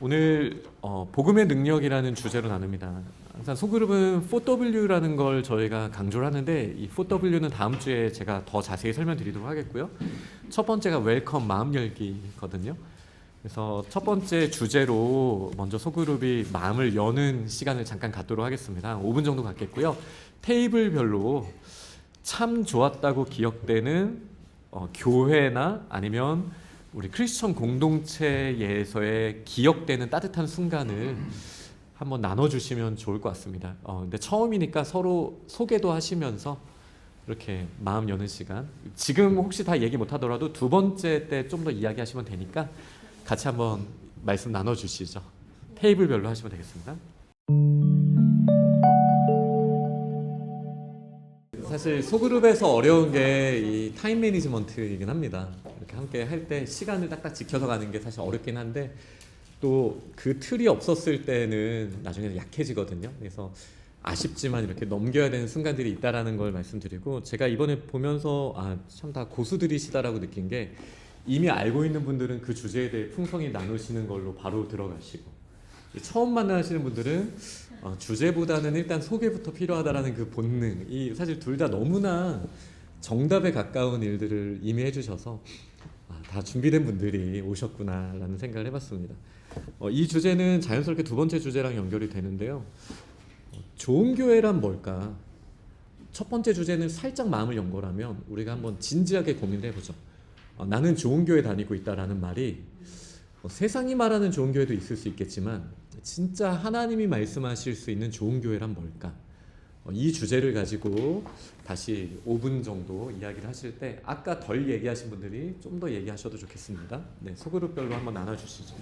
오늘 복음의 능력이라는 주제로 나눕니다. 항상 소그룹은 4W라는 걸 저희가 강조를 하는데 이 4W는 다음 주에 제가 더 자세히 설명드리도록 하겠고요. 첫 번째가 웰컴 마음 열기거든요. 그래서 첫 번째 주제로 먼저 소그룹이 마음을 여는 시간을 잠깐 갖도록 하겠습니다. 5분 정도 갖겠고요. 테이블별로 참 좋았다고 기억되는 교회나 아니면 우리 크리스천 공동체에서의 기억되는 따뜻한 순간을 한번 나눠주시면 좋을 것 같습니다. 근데 처음이니까 서로 소개도 하시면서 이렇게 마음 여는 시간, 지금 혹시 다 얘기 못하더라도 두 번째 때 좀 더 이야기하시면 되니까 같이 한번 말씀 나눠주시죠. 테이블별로 하시면 되겠습니다. 사실 소그룹에서 어려운 게 이 타임 매니지먼트이긴 합니다. 이렇게 함께 할 때 시간을 딱딱 지켜서 가는 게 사실 어렵긴 한데 또 그 틀이 없었을 때는 나중에는 약해지거든요. 그래서 아쉽지만 이렇게 넘겨야 되는 순간들이 있다라는 걸 말씀드리고, 제가 이번에 보면서 참 다 고수들이시다라고 느낀 게, 이미 알고 있는 분들은 그 주제에 대해 풍성히 나누시는 걸로 바로 들어가시고, 처음 만나시는 분들은 주제보다는 일단 소개부터 필요하다라는 그 본능, 이 사실 둘 다 너무나 정답에 가까운 일들을 이미 해주셔서 다 준비된 분들이 오셨구나라는 생각을 해봤습니다. 이 주제는 자연스럽게 두 번째 주제랑 연결이 되는데요. 좋은 교회란 뭘까? 첫 번째 주제는 살짝 마음을 연 거라면 우리가 한번 진지하게 고민을 해보죠. 나는 좋은 교회 다니고 있다라는 말이 세상이 말하는 좋은 교회도 있을 수 있겠지만 진짜 하나님이 말씀하실 수 있는 좋은 교회란 뭘까? 이 주제를 가지고 다시 5분 정도 이야기를 하실 때 아까 덜 얘기하신 분들이 좀 더 얘기하셔도 좋겠습니다. 네, 소그룹별로 한번 나눠주시죠.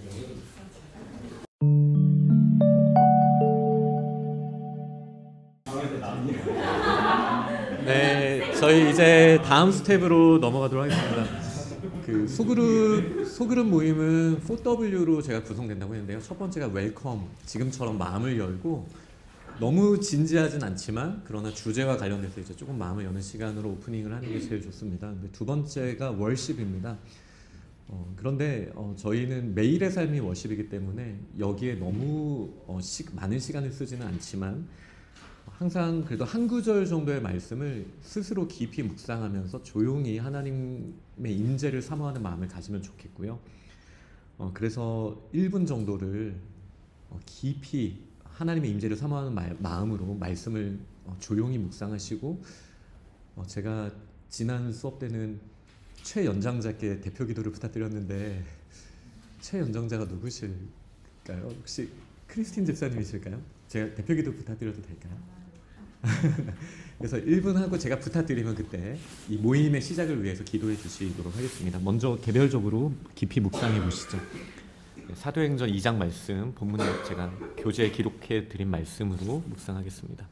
네, 저희 이제 다음 스텝으로 넘어가도록 하겠습니다. 그 소그룹 모임은 4W로 제가 구성된다고 했는데요. 첫 번째가 웰컴, 지금처럼 마음을 열고 너무 진지하진 않지만 그러나 주제와 관련돼서 이제 조금 마음을 여는 시간으로 오프닝을 하는 게 제일 좋습니다. 근데 두 번째가 월십입니다. 그런데 저희는 매일의 삶이 월십이기 때문에 여기에 너무 많은 시간을 쓰지는 않지만 항상 그래도 한 구절 정도의 말씀을 스스로 깊이 묵상하면서 조용히 하나님의 임재를 사모하는 마음을 가지면 좋겠고요. 그래서 1분 정도를 깊이 하나님의 임재를 사모하는 마음으로 말씀을 조용히 묵상하시고, 제가 지난 수업 때는 최 연장자께 대표 기도를 부탁드렸는데 최 연장자가 누구실까요? 혹시 크리스틴 집사님이실까요? 제가 대표 기도 부탁드려도 될까요? 그래서 1분 하고 제가 부탁드리면 그때 이 모임의 시작을 위해서 기도해 주시도록 하겠습니다. 먼저 개별적으로 깊이 묵상해 보시죠. 사도행전 2장 말씀, 본문에 제가 교재에 기록해 드린 말씀으로 묵상하겠습니다.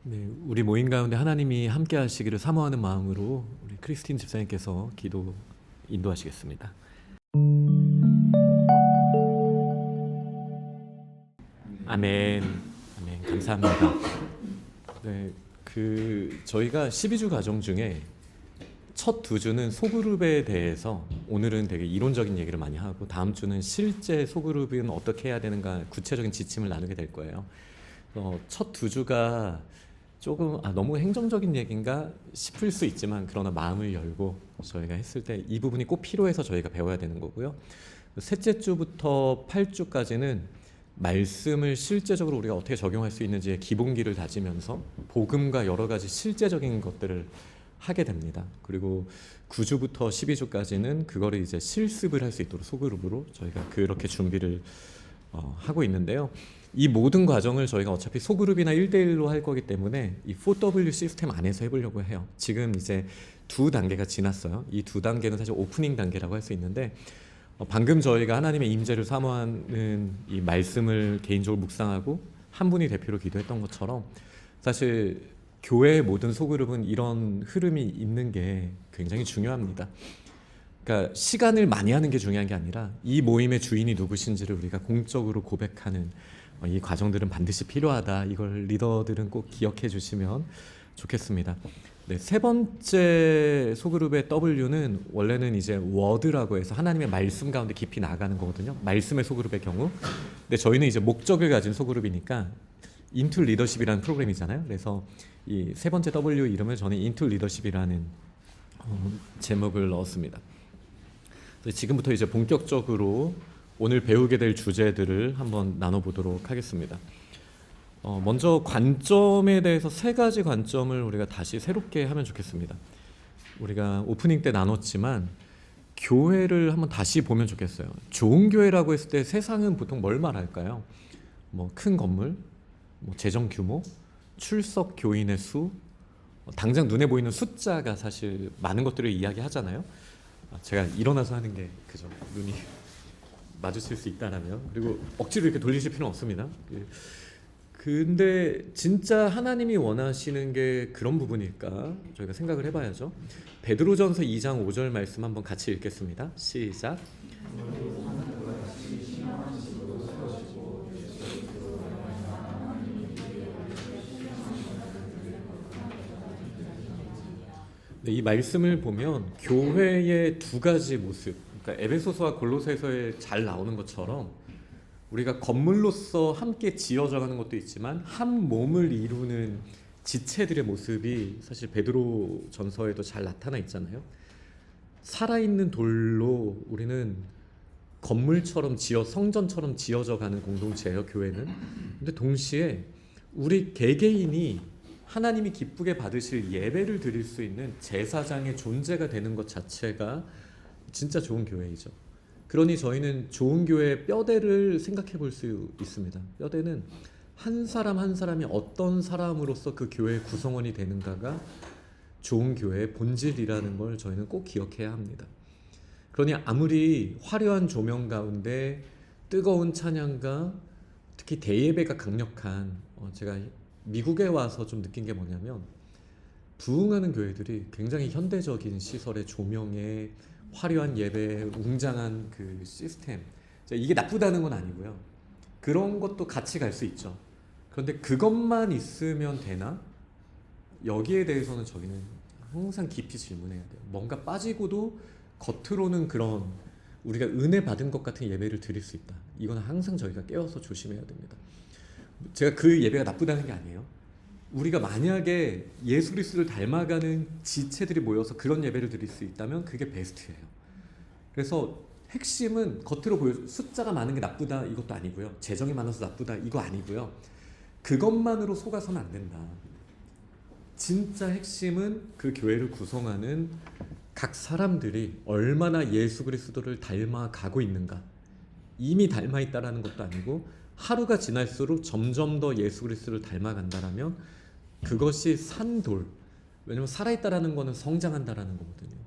네, 우리 모임 가운데 하나님이 함께 하시기를 사모하는 마음으로 우리 크리스틴 집사님께서 기도 인도하시겠습니다. 아멘. 아멘. 감사합니다. 네, 저희가 12주 과정 중에 첫 2주는 소그룹에 대해서 오늘은 되게 이론적인 얘기를 많이 하고, 다음 주는 실제 소그룹은 어떻게 해야 되는가 구체적인 지침을 나누게 될 거예요. 첫 2주가 조금 너무 행정적인 얘기인가 싶을 수 있지만, 그러나 마음을 열고 저희가 했을 때 이 부분이 꼭 필요해서 저희가 배워야 되는 거고요. 셋째 주부터 8주까지는 말씀을 실제적으로 우리가 어떻게 적용할 수 있는지의 기본기를 다지면서 복음과 여러 가지 실제적인 것들을 하게 됩니다. 그리고 9주부터 12주까지는 그거를 이제 실습을 할 수 있도록 소그룹으로 저희가 그렇게 준비를 하고 있는데요. 이 모든 과정을 저희가 어차피 소그룹이나 1대1로 할 거기 때문에 이 4W 시스템 안에서 해보려고 해요. 지금 이제 두 단계가 지났어요. 이 두 단계는 사실 오프닝 단계라고 할 수 있는데 방금 저희가 하나님의 임재를 사모하는 이 말씀을 개인적으로 묵상하고 한 분이 대표로 기도했던 것처럼 사실 교회의 모든 소그룹은 이런 흐름이 있는 게 굉장히 중요합니다. 그러니까 시간을 많이 하는 게 중요한 게 아니라 이 모임의 주인이 누구신지를 우리가 공적으로 고백하는 이 과정들은 반드시 필요하다. 이걸 리더들은 꼭 기억해 주시면 좋겠습니다. 네, 세 번째 소그룹의 W는 원래는 이제 워드라고 해서 하나님의 말씀 가운데 깊이 나가는 거거든요. 말씀의 소그룹의 경우. 근데 저희는 이제 목적을 가진 소그룹이니까 인투 리더십이라는 프로그램이잖아요. 그래서 이 세 번째 W 이름을 저는 인투 리더십이라는 제목을 넣었습니다. 지금부터 이제 본격적으로 오늘 배우게 될 주제들을 한번 나눠보도록 하겠습니다. 먼저 관점에 대해서 세 가지 관점을 우리가 다시 새롭게 하면 좋겠습니다. 우리가 오프닝 때 나눴지만 교회를 한번 다시 보면 좋겠어요. 좋은 교회라고 했을 때 세상은 보통 뭘 말할까요? 뭐 큰 건물, 뭐 재정 규모, 출석 교인의 수, 당장 눈에 보이는 숫자가 사실 많은 것들을 이야기하잖아요. 제가 일어나서 하는 게 그죠. 눈이 마주칠 수 있다라면. 그리고 억지로 이렇게 돌리실 필요는 없습니다. 근데 진짜 하나님이 원하시는 게 그런 부분일까? 저희가 생각을 해봐야죠. 베드로전서 2장 5절 말씀 한번 같이 읽겠습니다. 시작. 네, 이 말씀을 보면 교회의 두 가지 모습, 그러니까 에베소서와 골로새서에 잘 나오는 것처럼 우리가 건물로서 함께 지어져가는 것도 있지만 한 몸을 이루는 지체들의 모습이 사실 베드로 전서에도 잘 나타나 있잖아요. 살아있는 돌로 우리는 건물처럼 성전처럼 지어져가는 공동체예요, 교회는. 근데 동시에 우리 개개인이 하나님이 기쁘게 받으실 예배를 드릴 수 있는 제사장의 존재가 되는 것 자체가 진짜 좋은 교회이죠. 그러니 저희는 좋은 교회의 뼈대를 생각해 볼 수 있습니다. 뼈대는 한 사람 한 사람이 어떤 사람으로서 그 교회의 구성원이 되는가가 좋은 교회의 본질이라는 걸 저희는 꼭 기억해야 합니다. 그러니 아무리 화려한 조명 가운데 뜨거운 찬양과 특히 대예배가 강력한 제가 미국에 와서 좀 느낀 게 뭐냐면 부흥하는 교회들이 굉장히 현대적인 시설의 조명에 화려한 예배, 웅장한 그 시스템, 이게 나쁘다는 건 아니고요. 그런 것도 같이 갈 수 있죠. 그런데 그것만 있으면 되나? 여기에 대해서는 저희는 항상 깊이 질문해야 돼요. 뭔가 빠지고도 겉으로는 그런 우리가 은혜 받은 것 같은 예배를 드릴 수 있다. 이건 항상 저희가 깨워서 조심해야 됩니다. 제가 그 예배가 나쁘다는 게 아니에요. 우리가 만약에 예수 그리스도를 닮아가는 지체들이 모여서 그런 예배를 드릴 수 있다면 그게 베스트예요. 그래서 핵심은 겉으로 보여 숫자가 많은 게 나쁘다 이것도 아니고요. 재정이 많아서 나쁘다 이거 아니고요. 그것만으로 속아서는 안 된다. 진짜 핵심은 그 교회를 구성하는 각 사람들이 얼마나 예수 그리스도를 닮아가고 있는가. 이미 닮아 있다라는 것도 아니고 하루가 지날수록 점점 더 예수 그리스도를 닮아간다라면 그것이 산돌. 왜냐면 살아있다라는 거는 성장한다라는 거거든요.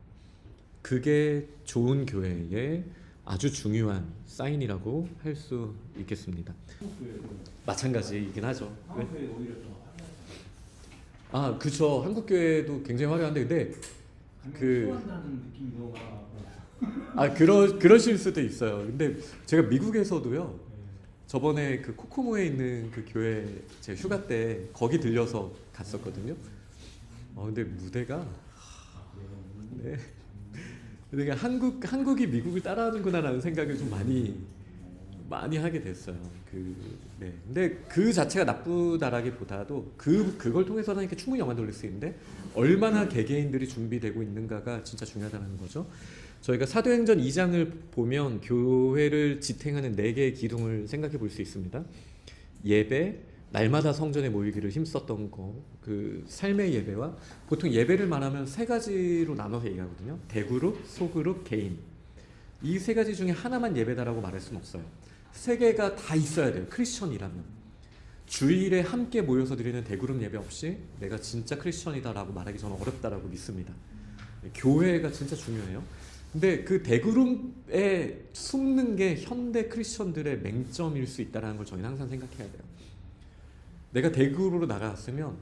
그게 좋은 교회의 아주 중요한 사인이라고 할 수 있겠습니다. 마찬가지이긴 하죠. 아, 그렇죠. 한국 교회도 굉장히 화려한데 근데 그러실 수도 있어요. 근데 제가 미국에서도요. 저번에 그 코코모에 있는 그 교회 제 휴가 때 거기 들려서 갔었거든요. 근데 무대가 네. 그러니까 한국이 미국을 따라하는구나라는 생각을 좀 많이 하게 됐어요. 네. 근데 그 자체가 나쁘다라기보다도 그걸 통해서는 이렇게 충분히 영화 돌릴 수 있는데 얼마나 개개인들이 준비되고 있는가가 진짜 중요하다는 거죠. 저희가 사도행전 2장을 보면 교회를 지탱하는 4개의 기둥을 생각해 볼 수 있습니다. 예배, 날마다 성전에 모이기를 힘썼던 거, 그 삶의 예배와 보통 예배를 말하면 3가지로 나눠서 얘기하거든요. 대그룹, 소그룹, 개인. 이 3가지 중에 하나만 예배다라고 말할 수는 없어요. 세 개가 다 있어야 돼요. 크리스천이라면. 주일에 함께 모여서 드리는 대그룹 예배 없이 내가 진짜 크리스천이다라고 말하기 저는 어렵다라고 믿습니다. 교회가 진짜 중요해요. 근데 그 대그룹에 숨는 게 현대 크리스천들의 맹점일 수 있다는 걸 저희는 항상 생각해야 돼요. 내가 대그룹으로 나갔으면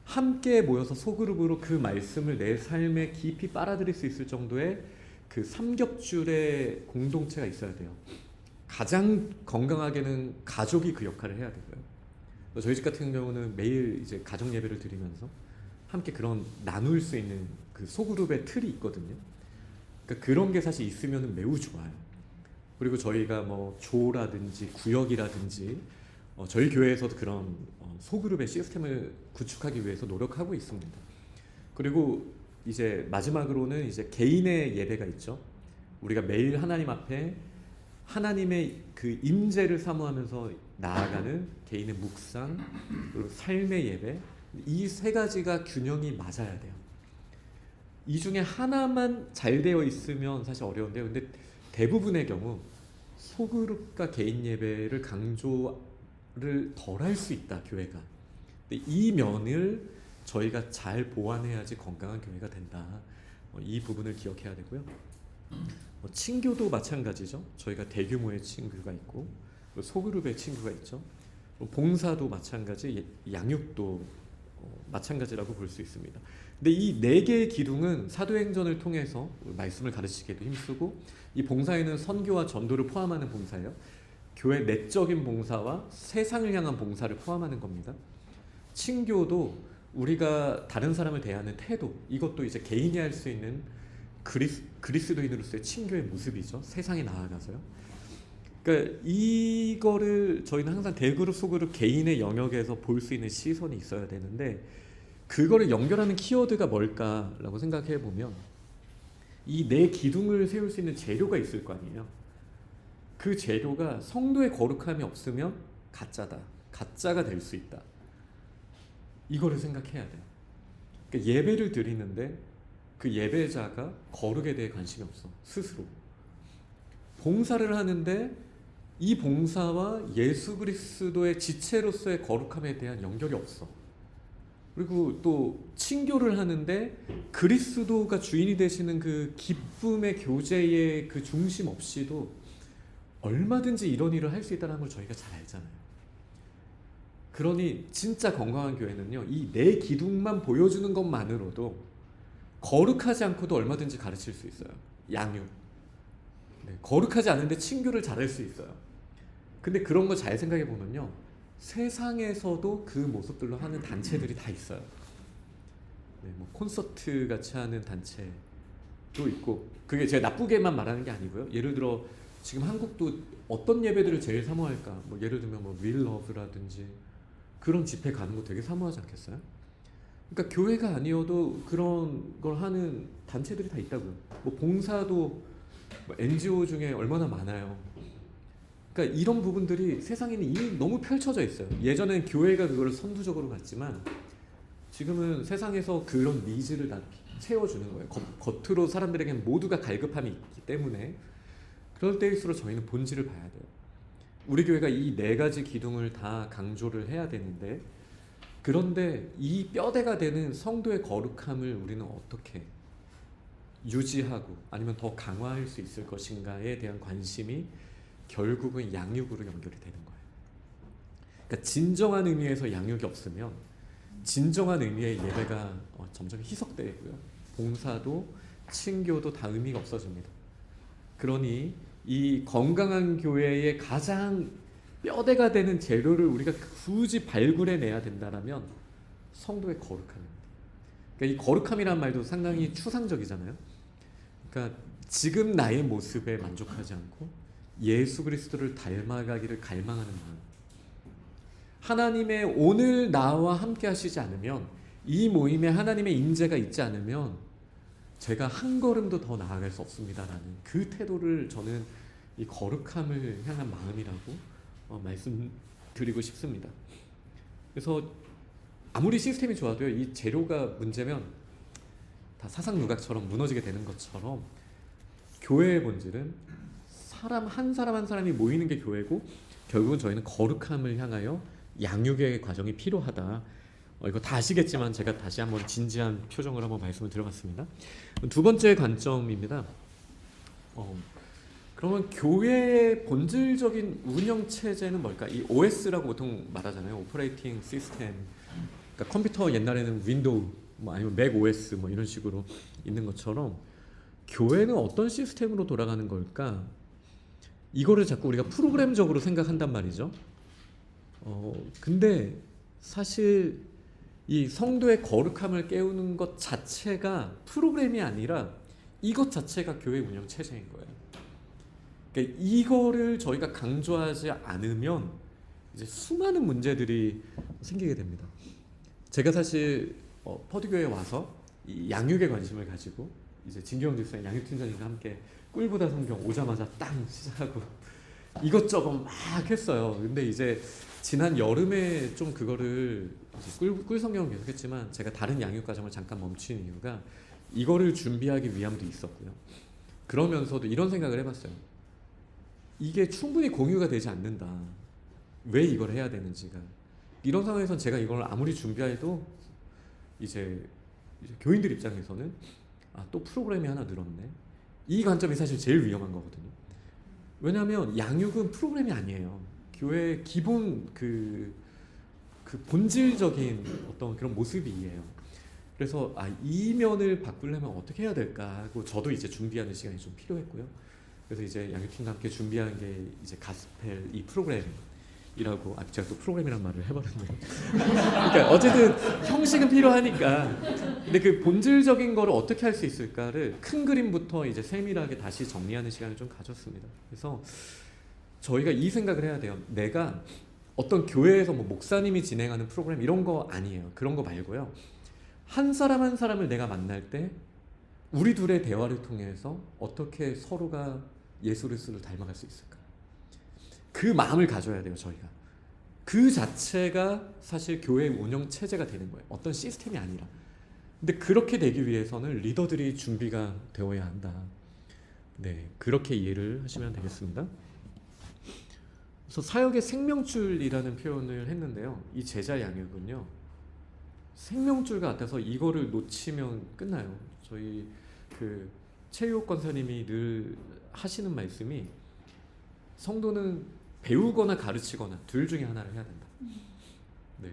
함께 모여서 소그룹으로 그 말씀을 내 삶에 깊이 빨아들일 수 있을 정도의 그 삼겹줄의 공동체가 있어야 돼요. 가장 건강하게는 가족이 그 역할을 해야 되고요. 저희 집 같은 경우는 매일 이제 가정 예배를 드리면서 함께 그런 나눌 수 있는 그 소그룹의 틀이 있거든요. 그러니까 그런 게 사실 있으면 매우 좋아요. 그리고 저희가 뭐 조라든지 구역이라든지 저희 교회에서도 그런 소그룹의 시스템을 구축하기 위해서 노력하고 있습니다. 그리고 이제 마지막으로는 이제 개인의 예배가 있죠. 우리가 매일 하나님 앞에 하나님의 그 임재를 사모하면서 나아가는 개인의 묵상 그리고 삶의 예배, 이 세 가지가 균형이 맞아야 돼요. 이 중에 하나만 잘 되어 있으면 사실 어려운데요. 근데 대부분의 경우 소그룹과 개인 예배를 강조를 덜 할 수 있다, 교회가. 근데 이 면을 저희가 잘 보완해야지 건강한 교회가 된다. 이 부분을 기억해야 되고요. 친교도 마찬가지죠. 저희가 대규모의 친교가 있고 소그룹의 친구가 있죠. 봉사도 마찬가지, 양육도 마찬가지라고 볼 수 있습니다. 근데 이 네 개의 기둥은 사도행전을 통해서 말씀을 가르치기에도 힘쓰고, 이 봉사에는 선교와 전도를 포함하는 봉사예요. 교회 내적인 봉사와 세상을 향한 봉사를 포함하는 겁니다. 친교도 우리가 다른 사람을 대하는 태도, 이것도 이제 개인이 할 수 있는 그리스도인으로서의 친교의 모습이죠. 세상에 나아가서요. 그러니까 이거를 저희는 항상 대그룹, 소그룹, 개인의 영역에서 볼 수 있는 시선이 있어야 되는데, 그거를 연결하는 키워드가 뭘까라고 생각해 보면 이 네 기둥을 세울 수 있는 재료가 있을 거 아니에요. 그 재료가 성도의 거룩함이 없으면 가짜다, 가짜가 될 수 있다. 이거를 생각해야 돼요. 그러니까 예배를 드리는데 그 예배자가 거룩에 대해 관심이 없어, 스스로. 봉사를 하는데 이 봉사와 예수 그리스도의 지체로서의 거룩함에 대한 연결이 없어. 그리고 또 친교를 하는데 그리스도가 주인이 되시는 그 기쁨의 교제의 그 중심 없이도 얼마든지 이런 일을 할 수 있다는 걸 저희가 잘 알잖아요. 그러니 진짜 건강한 교회는요, 이 네 기둥만 보여주는 것만으로도 거룩하지 않고도 얼마든지 가르칠 수 있어요. 양육. 네, 거룩하지 않은데 친교를 잘할 수 있어요. 근데 그런 거 잘 생각해 보면요, 세상에서도 그 모습들로 하는 단체들이 다 있어요. 네, 뭐 콘서트 같이 하는 단체도 있고, 그게 제가 나쁘게만 말하는 게 아니고요. 예를 들어 지금 한국도 어떤 예배들을 제일 사모할까? 뭐 예를 들면 뭐 윌러브라든지 그런 집회 가는 거 되게 사모하지 않겠어요? 그러니까 교회가 아니어도 그런 걸 하는 단체들이 다 있다고요. 뭐 봉사도 뭐 NGO 중에 얼마나 많아요. 그러니까 이런 부분들이 세상에는 이미 너무 펼쳐져 있어요. 예전엔 교회가 그걸 선두적으로 갔지만 지금은 세상에서 그런 니즈를 다 채워주는 거예요. 겉으로 사람들에게는 모두가 갈급함이 있기 때문에. 그럴 때일수록 저희는 본질을 봐야 돼요. 우리 교회가 이 네 가지 기둥을 다 강조를 해야 되는데, 그런데 이 뼈대가 되는 성도의 거룩함을 우리는 어떻게 유지하고 아니면 더 강화할 수 있을 것인가에 대한 관심이 결국은 양육으로 연결이 되는 거예요. 그러니까 진정한 의미에서 양육이 없으면 진정한 의미의 예배가 점점 희석되고요. 봉사도 친교도 다 의미가 없어집니다. 그러니 이 건강한 교회의 가장 뼈대가 되는 재료를 우리가 굳이 발굴해내야 된다면 성도의 거룩함입니다. 그러니까 이 거룩함이라는 말도 상당히 추상적이잖아요. 그러니까 지금 나의 모습에 만족하지 않고 예수 그리스도를 닮아가기를 갈망하는 마음. 하나님의 오늘 나와 함께 하시지 않으면, 이 모임에 하나님의 임재가 있지 않으면 제가 한 걸음도 더 나아갈 수 없습니다라는 그 태도를 저는 이 거룩함을 향한 마음이라고 말씀드리고 싶습니다. 그래서 아무리 시스템이 좋아도요, 이 재료가 문제면 다 사상누각처럼 무너지게 되는 것처럼 교회의 본질은 사람 한 사람이 모이는 게 교회고 결국은 저희는 거룩함을 향하여 양육의 과정이 필요하다. 이거 다 아시겠지만 제가 다시 한번 진지한 표정으로 한번 말씀을 드려봤습니다. 두 번째 관점입니다. 그러면 교회의 본질적인 운영 체제는 뭘까? 이 OS라고 보통 말하잖아요. 오퍼레이팅 시스템. 그러니까 컴퓨터 옛날에는 윈도우 뭐 아니면 맥 OS 뭐 이런 식으로 있는 것처럼 교회는 어떤 시스템으로 돌아가는 걸까? 이거를 자꾸 우리가 프로그램적으로 생각한단 말이죠. 근데 사실 이 성도의 거룩함을 깨우는 것 자체가 프로그램이 아니라 이것 자체가 교회 운영 체제인 거예요. 그러니까 이거를 저희가 강조하지 않으면 이제 수많은 문제들이 생기게 됩니다. 제가 사실 퍼듀교회에 와서 이 양육에 관심을 가지고 이제 진경 집사님 양육팀장님과 함께 꿀보다 성경 오자마자 땅 시작하고 이것저것 막 했어요. 근데 이제 지난 여름에 좀 그거를 꿀 성경을 계속했지만 제가 다른 양육 과정을 잠깐 멈춘 이유가 이거를 준비하기 위함도 있었고요. 그러면서도 이런 생각을 해봤어요. 이게 충분히 공유가 되지 않는다. 왜 이걸 해야 되는지가. 이런 상황에선 제가 이걸 아무리 준비해도 이제 교인들 입장에서는 또 프로그램이 하나 늘었네. 이 관점이 사실 제일 위험한 거거든요. 왜냐하면 양육은 프로그램이 아니에요. 교회의 기본 그 본질적인 어떤 그런 모습이에요. 그래서 이 면을 바꾸려면 어떻게 해야 될까 하고 저도 이제 준비하는 시간이 좀 필요했고요. 그래서 이제 양육팀과 함께 준비한 게 이제 가스펠 이 프로그램이라고 제가 또 프로그램이란 말을 해버렸네요. 그러니까 어쨌든 형식은 필요하니까 근데 그 본질적인 거를 어떻게 할 수 있을까를 큰 그림부터 이제 세밀하게 다시 정리하는 시간을 좀 가졌습니다. 그래서 저희가 이 생각을 해야 돼요. 내가 어떤 교회에서 뭐 목사님이 진행하는 프로그램 이런 거 아니에요. 그런 거 말고요. 한 사람 한 사람을 내가 만날 때 우리 둘의 대화를 통해서 어떻게 서로가 예수 그리스도를 닮아갈 수 있을까? 그 마음을 가져야 돼요, 저희가. 그 자체가 사실 교회 운영 체제가 되는 거예요. 어떤 시스템이 아니라. 근데 그렇게 되기 위해서는 리더들이 준비가 되어야 한다. 네, 그렇게 이해를 하시면 되겠습니다. 그래서 사역의 생명줄이라는 표현을 했는데요. 이 제자 양육은요. 생명줄 같아서 이거를 놓치면 끝나요. 저희 그 최유옥 권사님이 늘 하시는 말씀이 성도는 배우거나 가르치거나 둘 중에 하나를 해야 된다. 네.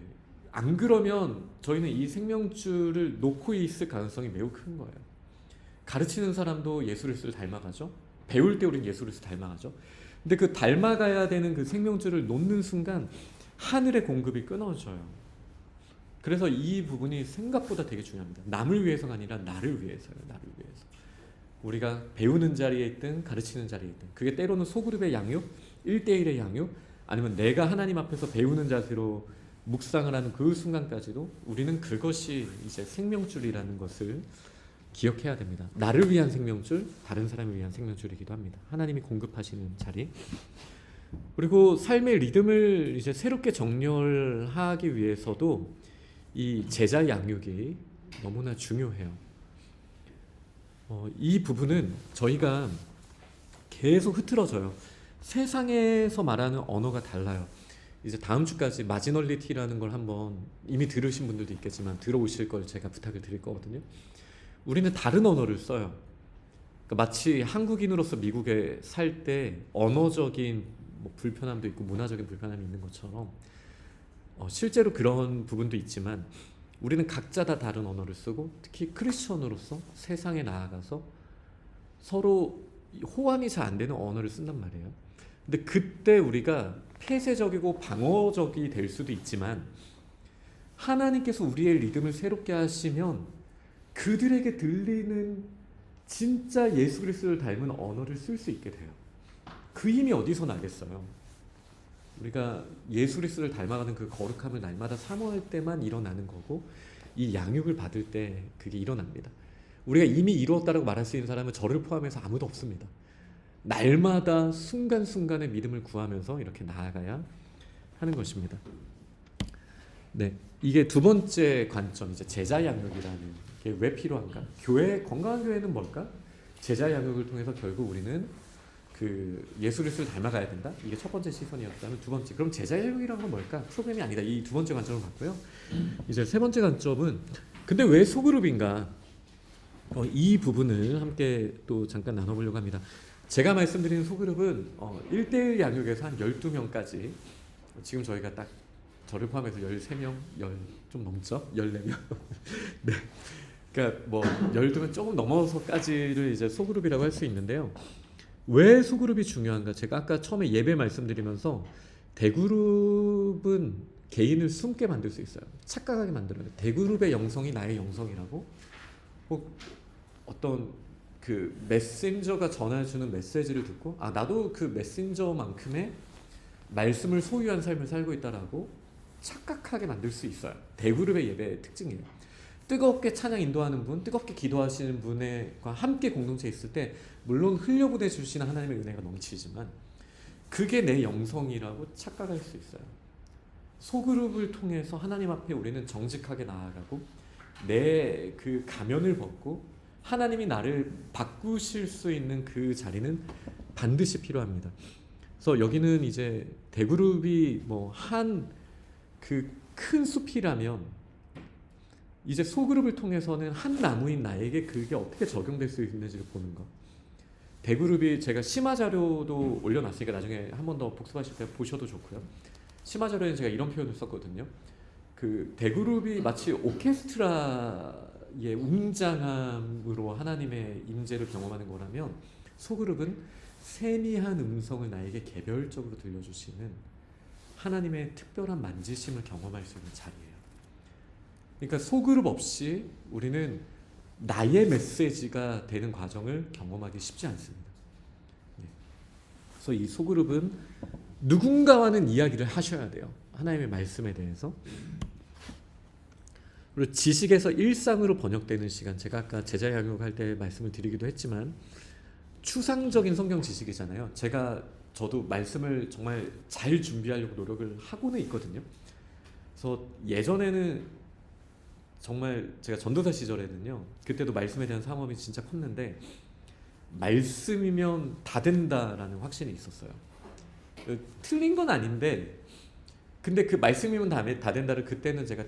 안 그러면 저희는 이 생명줄을 놓고 있을 가능성이 매우 큰 거예요. 가르치는 사람도 예수 그리스도를 닮아가죠. 배울 때 우리는 예수 그리스도를 닮아가죠. 근데 그 닮아가야 되는 그 생명줄을 놓는 순간 하늘의 공급이 끊어져요. 그래서 이 부분이 생각보다 되게 중요합니다. 남을 위해서가 아니라 나를 위해서요. 나를 위해서. 우리가 배우는 자리에 있든 가르치는 자리에 있든 그게 때로는 소그룹의 양육, 1대1의 양육 아니면 내가 하나님 앞에서 배우는 자세로 묵상을 하는 그 순간까지도 우리는 그것이 이제 생명줄이라는 것을 기억해야 됩니다. 나를 위한 생명줄, 다른 사람을 위한 생명줄이기도 합니다. 하나님이 공급하시는 자리. 그리고 삶의 리듬을 이제 새롭게 정렬하기 위해서도 이 제자 양육이 너무나 중요해요. 이 부분은 저희가 계속 흐트러져요. 세상에서 말하는 언어가 달라요. 이제 다음 주까지 마지널리티라는 걸 한번 이미 들으신 분들도 있겠지만 들어오실 걸 제가 부탁을 드릴 거거든요. 우리는 다른 언어를 써요. 그러니까 마치 한국인으로서 미국에 살 때 언어적인 뭐 불편함도 있고 문화적인 불편함이 있는 것처럼 실제로 그런 부분도 있지만 우리는 각자 다 다른 언어를 쓰고 특히 크리스천으로서 세상에 나아가서 서로 호환이 잘 안 되는 언어를 쓴단 말이에요. 근데 그때 우리가 폐쇄적이고 방어적이 될 수도 있지만 하나님께서 우리의 리듬을 새롭게 하시면 그들에게 들리는 진짜 예수 그리스도를 닮은 언어를 쓸 수 있게 돼요. 그 힘이 어디서 나겠어요? 우리가 예수 그리스도를 닮아가는 그 거룩함을 날마다 사모할 때만 일어나는 거고 이 양육을 받을 때 그게 일어납니다. 우리가 이미 이루었다라고 말할 수 있는 사람은 저를 포함해서 아무도 없습니다. 날마다 순간순간의 믿음을 구하면서 이렇게 나아가야 하는 것입니다. 네, 이게 두 번째 관점, 이제 제자 양육이라는 게 왜 필요한가? 건강한 교회는 뭘까? 제자 양육을 통해서 결국 우리는 그 예수를 닮아가야 된다. 이게 첫 번째 시선이었다면, 두 번째 그럼 제자형이라는 건 뭘까? 프로그램이 아니다. 이 두 번째 관점을 봤고요. 이제 세 번째 관점은 근데 왜 소그룹인가? 이 부분을 함께 또 잠깐 나눠보려고 합니다. 제가 말씀드리는 소그룹은 1대1 양육에서 한 12명까지, 지금 저희가 딱 저를 포함해서 13명, 좀 넘죠? 14명. 네. 그러니까 뭐 12명 조금 넘어서까지를 이제 소그룹이라고 할 수 있는데요. 왜 소그룹이 중요한가? 제가 아까 처음에 예배 말씀드리면서 대그룹은 개인을 숨게 만들 수 있어요. 착각하게 만들어요. 대그룹의 영성이 나의 영성이라고? 뭐 어떤 그 메신저가 전해주는 메시지를 듣고 나도 그 메신저만큼의 말씀을 소유한 삶을 살고 있다라고 착각하게 만들 수 있어요. 대그룹의 예배의 특징이에요. 뜨겁게 찬양 인도하는 분, 뜨겁게 기도하시는 분과 함께 공동체에 있을 때 물론 흘려보내 주시는 하나님의 은혜가 넘치지만 그게 내 영성이라고 착각할 수 있어요. 소그룹을 통해서 하나님 앞에 우리는 정직하게 나아가고 내 그 가면을 벗고 하나님이 나를 바꾸실 수 있는 그 자리는 반드시 필요합니다. 그래서 여기는 이제 대그룹이 뭐 한 그 큰 숲이라면 이제 소그룹을 통해서는 한 나무인 나에게 그게 어떻게 적용될 수 있는지를 보는 것. 대그룹이 제가 심화 자료도 올려놨으니까 나중에 한 번 더 복습하실 때 보셔도 좋고요. 심화 자료에 제가 이런 표현을 썼거든요. 그 대그룹이 마치 오케스트라의 웅장함으로 하나님의 임재를 경험하는 거라면 소그룹은 세미한 음성을 나에게 개별적으로 들려주시는 하나님의 특별한 만지심을 경험할 수 있는 자리예요. 그러니까 소그룹 없이 우리는 나의 메시지가 되는 과정을 경험하기 쉽지 않습니다. 그래서 이 소그룹은 누군가와는 이야기를 하셔야 돼요. 하나님의 말씀에 대해서. 그리고 지식에서 일상으로 번역되는 시간, 제가 아까 제자 양육할 때 말씀을 드리기도 했지만 추상적인 성경 지식이잖아요. 저도 말씀을 정말 잘 준비하려고 노력을 하고는 있거든요. 그래서 예전에는 정말 제가 전도사 시절에는요, 그때도 말씀에 대한 사모함이 진짜 컸는데 말씀이면 다 된다라는 확신이 있었어요. 틀린 건 아닌데 근데 그 말씀이면 다 된다를 그때는 제가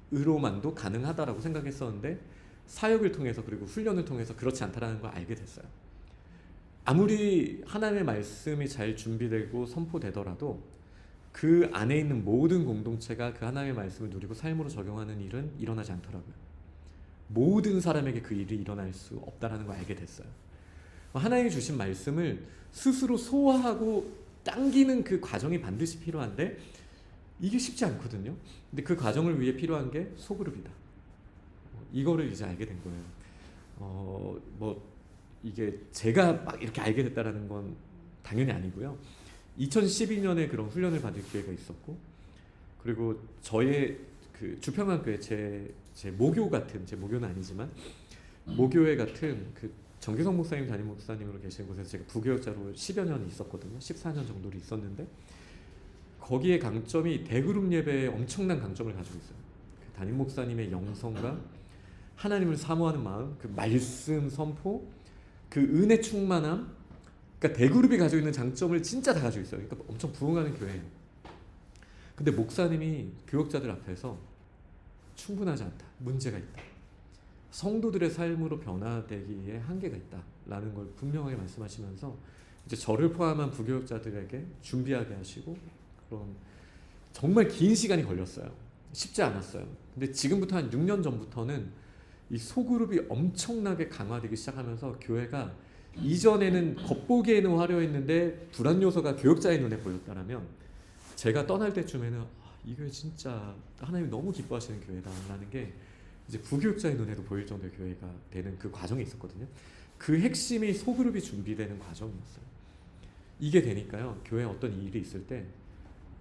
대그룹으로만도 가능하다라고 생각했었는데 사역을 통해서 그리고 훈련을 통해서 그렇지 않다라는 걸 알게 됐어요. 아무리 하나님의 말씀이 잘 준비되고 선포되더라도 그 안에 있는 모든 공동체가 그 하나님의 말씀을 누리고 삶으로 적용하는 일은 일어나지 않더라고요. 모든 사람에게 그 일이 일어날 수 없다는 걸 알게 됐어요. 하나님이 주신 말씀을 스스로 소화하고 당기는 그 과정이 반드시 필요한데 이게 쉽지 않거든요. 근데 그 과정을 위해 필요한 게 소그룹이다. 이거를 이제 알게 된 거예요. 이게 제가 막 이렇게 알게 됐다라는 건 당연히 아니고요. 2012년에 그런 훈련을 받을 기회가 있었고, 그리고 저의 그 주평안교회 제 모교 같은, 제 모교는 아니지만 모교회 같은 그 정규성 목사님 담임 목사님으로 계신 곳에서 제가 부교역자로 10여 년 있었거든요. 14년 정도를 있었는데 거기에 강점이 대그룹 예배에 엄청난 강점을 가지고 있어요. 그 담임 목사님의 영성과 하나님을 사모하는 마음, 그 말씀 선포, 그 은혜 충만함, 그러니까 대그룹이 가지고 있는 장점을 진짜 다 가지고 있어요. 그러니까 엄청 부흥하는 교회예요. 근데 목사님이 교역자들 앞에서 충분하지 않다, 문제가 있다, 성도들의 삶으로 변화되기에 한계가 있다라는 걸 분명하게 말씀하시면서 이제 저를 포함한 부교역자들에게 준비하게 하시고, 그런 정말 긴 시간이 걸렸어요. 쉽지 않았어요. 근데 지금부터 한 6년 전부터는 이 소그룹이 엄청나게 강화되기 시작하면서 교회가 이전에는 겉보기에는 화려했는데 불안 요소가 교역자의 눈에 보였다라면 제가 떠날 때쯤에는 이 교회 진짜 하나님이 너무 기뻐하시는 교회다라는 게 이제 부교역자의 눈에도 보일 정도의 교회가 되는 그 과정이 있었거든요. 그 핵심이 소그룹이 준비되는 과정이었어요. 이게 되니까요, 교회에 어떤 일이 있을 때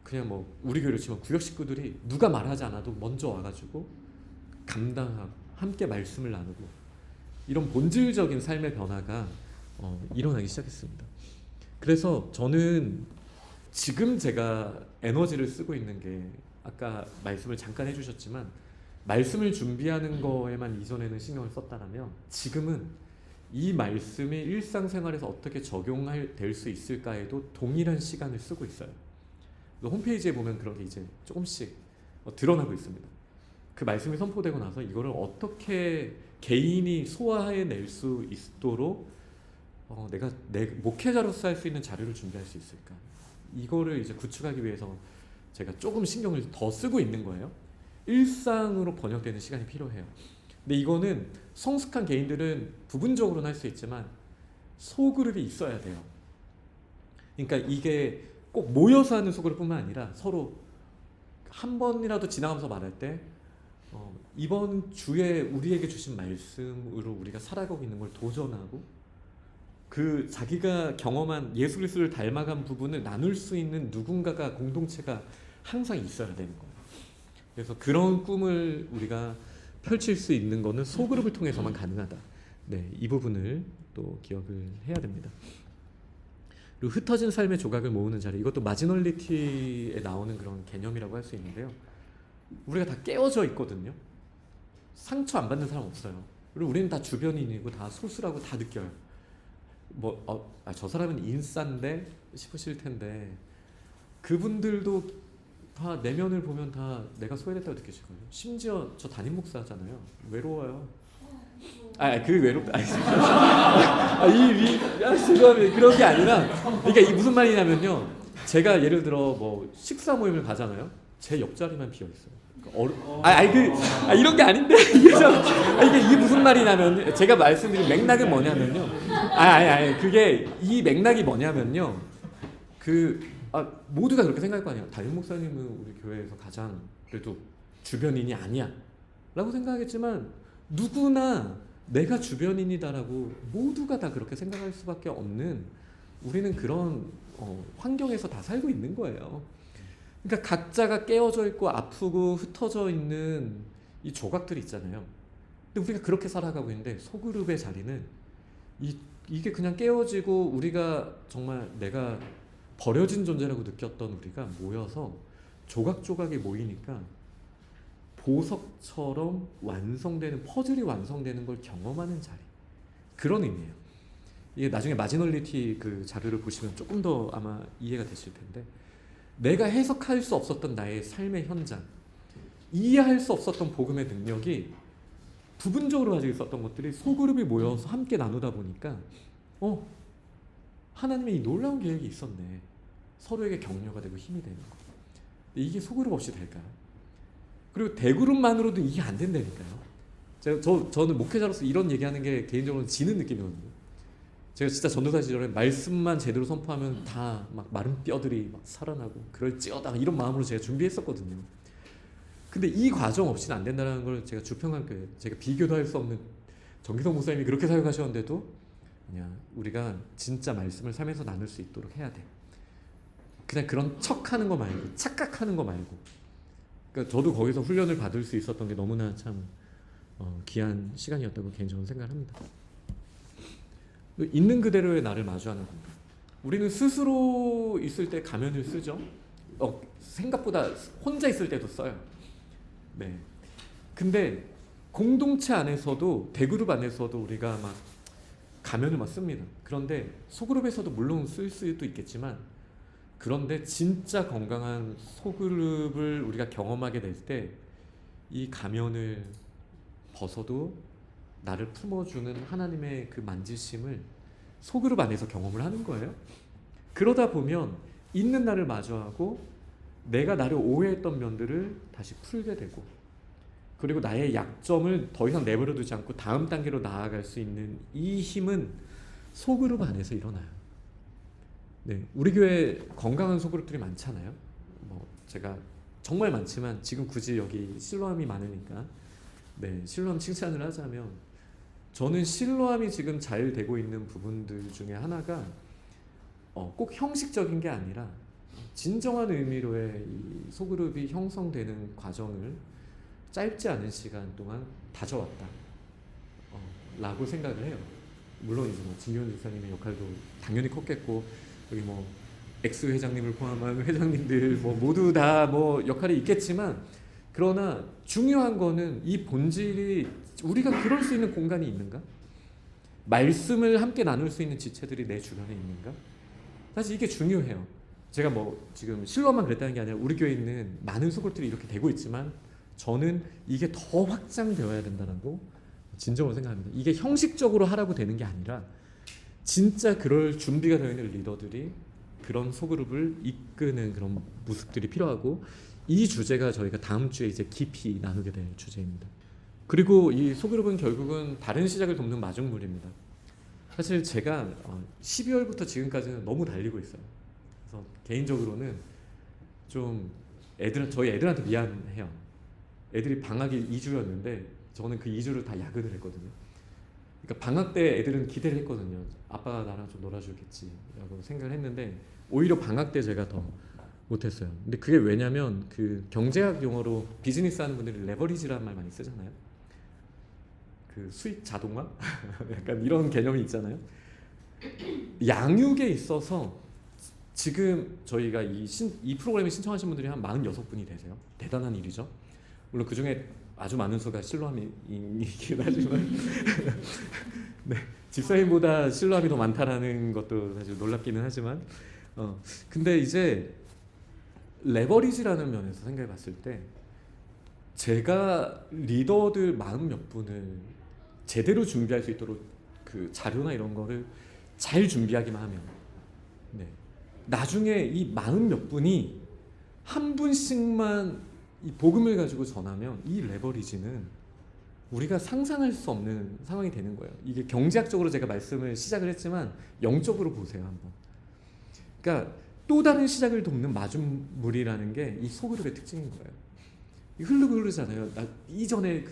그냥 뭐 우리 교회로 치면 구역 식구들이 누가 말하지 않아도 먼저 와가지고 감당하고 함께 말씀을 나누고 이런 본질적인 삶의 변화가 일어나기 시작했습니다. 그래서 저는 지금 제가 에너지를 쓰고 있는 게 아까 말씀을 잠깐 해주셨지만 말씀을 준비하는 거에만 이전에는 신경을 썼다면 지금은 이 말씀이 일상생활에서 어떻게 적용될 수 있을까에도 동일한 시간을 쓰고 있어요. 홈페이지에 보면 그런 게 이제 조금씩 드러나고 있습니다. 그 말씀이 선포되고 나서 이거를 어떻게 개인이 소화해낼 수 있도록 내가 내 목회자로서 할 수 있는 자료를 준비할 수 있을까? 이거를 이제 구축하기 위해서 제가 조금 신경을 더 쓰고 있는 거예요. 일상으로 번역되는 시간이 필요해요. 근데 이거는 성숙한 개인들은 부분적으로는 할 수 있지만 소그룹이 있어야 돼요. 그러니까 이게 꼭 모여서 하는 소그룹뿐만 아니라 서로 한 번이라도 지나가면서 말할 때 이번 주에 우리에게 주신 말씀으로 우리가 살아가고 있는 걸 도전하고 그 자기가 경험한 예수 그리스도를 닮아간 부분을 나눌 수 있는 누군가가 공동체가 항상 있어야 되는 거예요. 그래서 그런 꿈을 우리가 펼칠 수 있는 거는 소그룹을 통해서만 가능하다. 네, 이 부분을 또 기억을 해야 됩니다. 그리고 흩어진 삶의 조각을 모으는 자리, 이것도 마지널리티에 나오는 그런 개념이라고 할 수 있는데요. 우리가 다 깨어져 있거든요. 상처 안 받는 사람 없어요. 그리고 우리는 다 주변인이고 다 소수라고 다 느껴요. 저 사람은 인싸인데 싶으실 텐데 그분들도 다 내면을 보면 다 내가 소외됐다고 느끼실 거예요. 심지어 저 담임 목사잖아요. 외로워요. 그 외롭다. 죄송합니다. 그런 게 아니라, 그러니까 이게 무슨 말이냐면요. 제가 예를 들어 뭐 식사 모임을 가잖아요. 제 옆자리만 비어 있어요. 이런 게 아닌데 이게 무슨 말이냐면 제가 말씀드린 맥락은 뭐냐면요. 그게 이 맥락이 뭐냐면요. 모두가 그렇게 생각할 거 아니에요. 담임 목사님은 우리 교회에서 가장 그래도 주변인이 아니야 라고 생각하겠지만 누구나 내가 주변인이다라고 모두가 다 그렇게 생각할 수밖에 없는, 우리는 그런 환경에서 다 살고 있는 거예요. 그러니까 각자가 깨어져 있고 아프고 흩어져 있는 이 조각들이 있잖아요. 근데 우리가 그렇게 살아가고 있는데 소그룹의 자리는 이게 그냥 깨어지고 우리가 정말 내가 버려진 존재라고 느꼈던 우리가 모여서 조각조각이 모이니까 보석처럼 완성되는, 퍼즐이 완성되는 걸 경험하는 자리, 그런 의미예요. 이게 나중에 마지널리티 그 자료를 보시면 조금 더 아마 이해가 되실 텐데, 내가 해석할 수 없었던 나의 삶의 현장, 이해할 수 없었던 복음의 능력이 부분적으로 가지고 있었던 것들이 소그룹이 모여서 함께 나누다 보니까 하나님의 이 놀라운 계획이 있었네. 서로에게 격려가 되고 힘이 되는 거. 이게 소그룹 없이 될까요? 그리고 대그룹만으로도 이게 안 된다니까요. 저는 목회자로서 이런 얘기하는 게 개인적으로 지는 느낌이거든요. 제가 진짜 전도사 시절에 말씀만 제대로 선포하면 다 막 마른 뼈들이 막 살아나고 그럴지어다 이런 마음으로 제가 준비했었거든요. 근데 이 과정 없이는 안 된다는 걸 제가 주평한 교회, 제가 비교도 할 수 없는 정기성 목사님이 그렇게 사역하셨는데도 그냥 우리가 진짜 말씀을 삶에서 나눌 수 있도록 해야 돼. 그냥 그런 척하는 거 말고, 착각하는 거 말고. 그러니까 저도 거기서 훈련을 받을 수 있었던 게 너무나 참 귀한 시간이었다고 개인적으로 생각합니다. 있는 그대로의 나를 마주하는 겁니다. 우리는 스스로 있을 때 가면을 쓰죠. 생각보다 혼자 있을 때도 써요. 네. 근데 공동체 안에서도, 대그룹 안에서도 우리가 막 가면을 막 씁니다. 그런데 소그룹에서도 물론 쓸 수도 있겠지만, 그런데 진짜 건강한 소그룹을 우리가 경험하게 될 때 이 가면을 벗어도 나를 품어주는 하나님의 그 만지심을 소그룹 안에서 경험을 하는 거예요. 그러다 보면 있는 나를 마주하고 내가 나를 오해했던 면들을 다시 풀게 되고, 그리고 나의 약점을 더 이상 내버려두지 않고 다음 단계로 나아갈 수 있는 이 힘은 소그룹 안에서 일어나요. 네, 우리 교회 건강한 소그룹들이 많잖아요. 제가 정말 많지만 지금 굳이 여기 실로암이 많으니까 실로암 칭찬을 하자면, 저는 실로암이 지금 잘 되고 있는 부분들 중에 하나가 꼭 형식적인 게 아니라 진정한 의미로의 이 소그룹이 형성되는 과정을 짧지 않은 시간 동안 다져왔다 라고 생각을 해요. 물론 이제 진경훈 집사님의 역할도 당연히 컸겠고, 여기 엑스 회장님을 포함한 회장님들 모두 다 역할이 있겠지만, 그러나 중요한 거는 이 본질이 우리가 그럴 수 있는 공간이 있는가? 말씀을 함께 나눌 수 있는 지체들이 내 주변에 있는가? 사실 이게 중요해요. 제가 뭐 지금 실로만 그랬다는 게 아니라 우리 교회에 있는 많은 소그룹들이 이렇게 되고 있지만 저는 이게 더 확장되어야 된다고 진정으로 생각합니다. 이게 형식적으로 하라고 되는 게 아니라 진짜 그럴 준비가 되어 있는 리더들이 그런 소그룹을 이끄는 그런 모습들이 필요하고, 이 주제가 저희가 다음 주에 이제 깊이 나누게 될 주제입니다. 그리고 이 소그룹은 결국은 다른 시작을 돕는 마중물입니다. 사실 제가 12월부터 지금까지는 너무 달리고 있어요. 그래서 개인적으로는 좀 저희 애들한테 미안해요. 애들이 방학이 2주였는데 저는 그 2주를 다 야근을 했거든요. 그러니까 방학 때 애들은 기대를 했거든요. 아빠가 나랑 좀 놀아주겠지라고 생각을 했는데 오히려 방학 때 제가 더 못했어요. 근데 그게 왜냐면 그 경제학 용어로 비즈니스 하는 분들이 레버리지라는 말 많이 쓰잖아요. 그 수익 자동화? 약간 이런 개념이 있잖아요. 양육에 있어서 지금 저희가 이 프로그램에 신청하신 분들이 한 46분이 되세요. 대단한 일이죠. 물론 그 중에 아주 많은 수가 실로함이긴 하지만 네, 집사님보다 실로함이 더 많다라는 것도 사실 놀랍기는 하지만 근데 이제 레버리지라는 면에서 생각해 봤을 때 제가 리더들 40몇 분을 제대로 준비할 수 있도록 그 자료나 이런 거를 잘 준비하기만 하면 나중에 이 40몇 분이 한 분씩만 이 복음을 가지고 전하면 이 레버리지는 우리가 상상할 수 없는 상황이 되는 거예요. 이게 경제학적으로 제가 말씀을 시작을 했지만 영적으로 보세요 한번. 그러니까 또 다른 시작을 돕는 마중물이라는 게 이 소그룹의 특징인 거예요. 흐르고 흐르잖아요. 이전에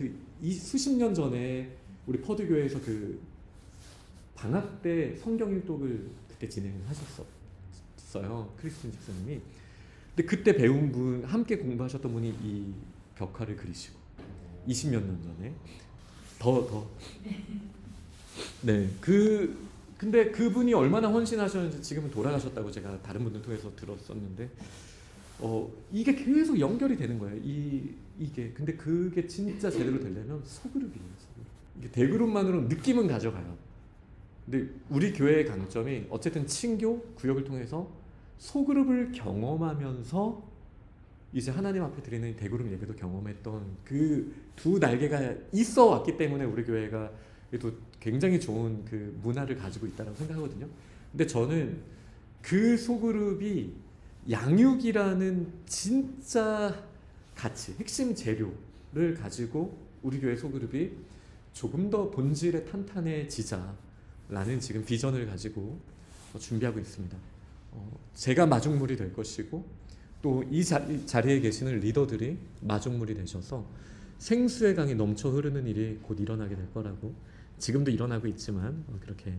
수십 년 전에 우리 퍼드교회에서 그 방학 때 성경 일독을 그때 진행을 하셨어요. 크리스틴 집사님이. 근데 그때 배운 분, 함께 공부하셨던 분이 이 벽화를 그리시고 20몇 년 전에 네, 근데 그분이 얼마나 헌신하셨는지 지금은 돌아가셨다고 제가 다른 분들 통해서 들었었는데 이게 계속 연결이 되는 거예요. 이게 근데 그게 진짜 제대로 되려면 소그룹이에요. 소그룹. 이게 대그룹만으로 느낌은 가져가요. 근데 우리 교회의 강점이 어쨌든 친교 구역을 통해서 소그룹을 경험하면서 이제 하나님 앞에 드리는 대그룹 예배도 경험했던 그 두 날개가 있어 왔기 때문에 우리 교회가 그래도 굉장히 좋은 그 문화를 가지고 있다고 생각하거든요. 근데 저는 그 소그룹이 양육이라는 진짜 가치, 핵심 재료를 가지고 우리 교회 소그룹이 조금 더 본질에 탄탄해지자라는 지금 비전을 가지고 준비하고 있습니다. 제가 마중물이 될 것이고 또 이 자리에 계시는 리더들이 마중물이 되셔서 생수의 강이 넘쳐 흐르는 일이 곧 일어나게 될 거라고, 지금도 일어나고 있지만 그렇게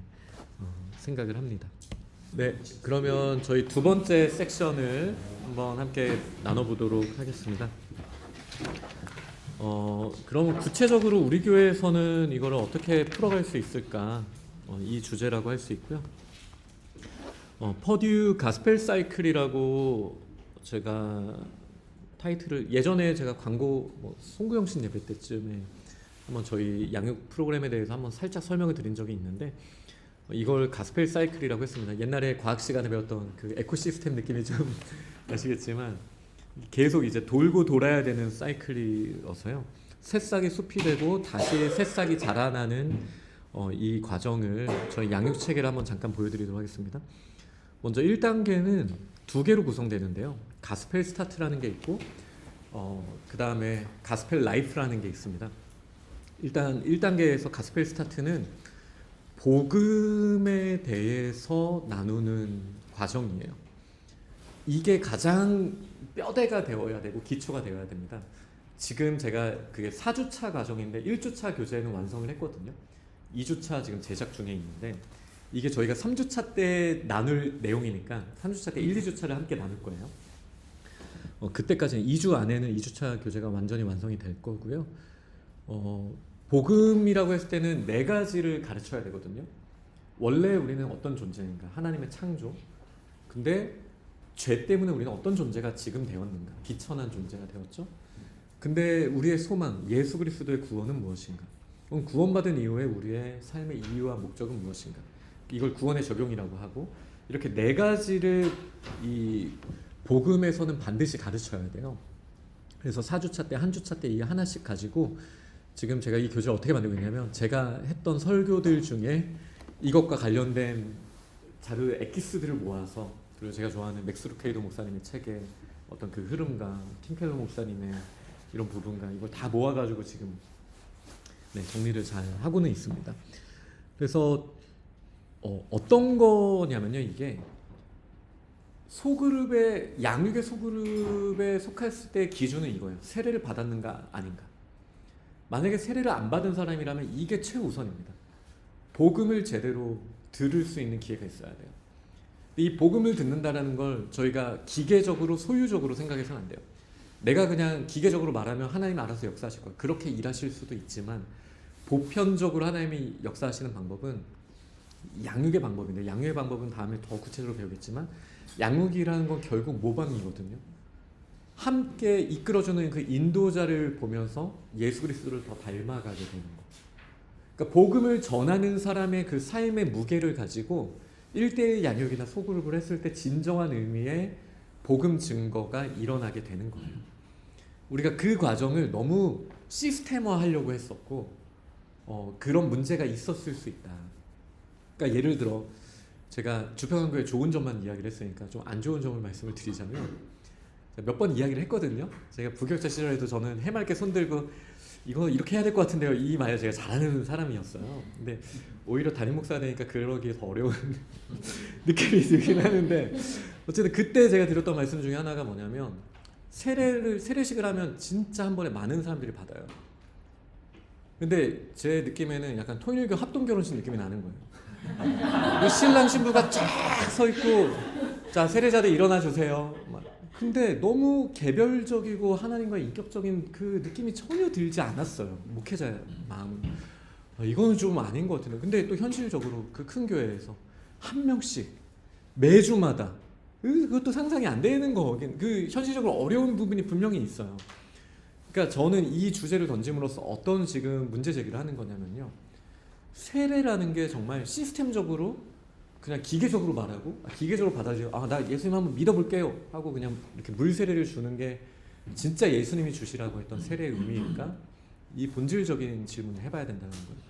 생각을 합니다. 네, 그러면 저희 두 번째 섹션을 한번 함께 나눠보도록 하겠습니다. 그럼 구체적으로 우리 교회에서는 이거를 어떻게 풀어갈 수 있을까, 이 주제라고 할 수 있고요. 퍼듀 가스펠 사이클이라고 제가 타이틀을 예전에 제가 광고 송구영신 예배 때쯤에 한번 저희 양육 프로그램에 대해서 한번 살짝 설명을 드린 적이 있는데 이걸 가스펠 사이클이라고 했습니다. 옛날에 과학 시간에 배웠던 그 에코시스템 느낌이 좀 나시겠지만 계속 이제 돌고 돌아야 되는 사이클이어서요. 새싹이 숲이 되고 다시 새싹이 자라나는 이 과정을 저희 양육 체계를 한번 잠깐 보여드리도록 하겠습니다. 먼저 1단계는 두 개로 구성되는데요. 가스펠 스타트라는 게 있고 그 다음에 가스펠 라이프라는 게 있습니다. 일단 1단계에서 가스펠 스타트는 복음에 대해서 나누는 과정이에요. 이게 가장 뼈대가 되어야 되고 기초가 되어야 됩니다. 지금 제가 그게 4주차 과정인데 1주차 교재는 완성을 했거든요. 2주차 지금 제작 중에 있는데 이게 저희가 3주차 때 나눌 내용이니까 3주차 때 1, 2주차를 함께 나눌 거예요. 그때까지는 2주 안에는 2주차 교재가 완전히 완성이 될 거고요. 복음이라고 했을 때는 4가지를 가르쳐야 되거든요. 원래 우리는 어떤 존재인가? 하나님의 창조. 근데 죄 때문에 우리는 어떤 존재가 지금 되었는가? 비천한 존재가 되었죠. 근데 우리의 소망, 예수 그리스도의 구원은 무엇인가? 그럼 구원받은 이후에 우리의 삶의 이유와 목적은 무엇인가? 이걸 구원의 적용이라고 하고, 이렇게 네 가지를 이 복음에서는 반드시 가르쳐야 돼요. 그래서 4주차 때, 한 주차 때 이 하나씩 가지고 지금 제가 이 교재를 어떻게 만들고 있냐면, 제가 했던 설교들 중에 이것과 관련된 자료의 엑기스들을 모아서, 그리고 제가 좋아하는 맥스 루케이도 목사님의 책의 어떤 그 흐름과 팀 켈러 목사님의 이런 부분과 이걸 다 모아가지고 지금 정리를 잘 하고는 있습니다. 그래서 어떤 거냐면요, 이게 소그룹의 양육의 소그룹에 속했을 때 기준은 이거예요. 세례를 받았는가 아닌가. 만약에 세례를 안 받은 사람이라면 이게 최우선입니다. 복음을 제대로 들을 수 있는 기회가 있어야 돼요. 이 복음을 듣는다는 걸 저희가 기계적으로 소유적으로 생각해서는 안 돼요. 내가 그냥 기계적으로 말하면 하나님 알아서 역사하실 거예요. 그렇게 일하실 수도 있지만 보편적으로 하나님이 역사하시는 방법은 양육의 방법인데, 양육의 방법은 다음에 더 구체적으로 배우겠지만, 양육이라는 건 결국 모방이거든요. 함께 이끌어주는 그 인도자를 보면서 예수 그리스도를 더 닮아가게 되는 거. 그러니까 복음을 전하는 사람의 그 삶의 무게를 가지고 1대1 양육이나 소그룹을 했을 때 진정한 의미의 복음 증거가 일어나게 되는 거예요. 우리가 그 과정을 너무 시스템화 하려고 했었고 그런 문제가 있었을 수 있다. 그러니까 예를 들어 제가 주평안교회 좋은 점만 이야기를 했으니까 좀 안 좋은 점을 말씀을 드리자면, 몇 번 이야기를 했거든요. 제가 부교육자 시절에도 저는 해맑게 손들고 이거 이렇게 해야 될 것 같은데요, 이 말 제가 잘하는 사람이었어요. 근데 오히려 담임 목사가 되니까 그러기에 더 어려운 느낌이 들긴 하는데, 어쨌든 그때 제가 드렸던 말씀 중에 하나가 뭐냐면, 세례식을 하면 진짜 한 번에 많은 사람들이 받아요. 근데 제 느낌에는 약간 통일교 합동결혼식 느낌이 나는 거예요. 신랑 신부가 쫙 서 있고, 자 세례자들 일어나 주세요. 근데 너무 개별적이고 하나님과 인격적인 그 느낌이 전혀 들지 않았어요. 목회자의 마음은. 이거는 좀 아닌 것 같은데. 근데 또 현실적으로 그 큰 교회에서 한 명씩 매주마다, 그것도 상상이 안 되는 거긴. 그 현실적으로 어려운 부분이 분명히 있어요. 그러니까 저는 이 주제를 던짐으로써 어떤 지금 문제 제기를 하는 거냐면요, 세례라는 게 정말 시스템적으로 그냥 기계적으로 말하고 기계적으로 받아들여, 나 예수님 한번 믿어볼게요 하고 그냥 이렇게 물 세례를 주는 게 진짜 예수님이 주시라고 했던 세례의 의미일까? 이 본질적인 질문을 해봐야 된다는 거예요.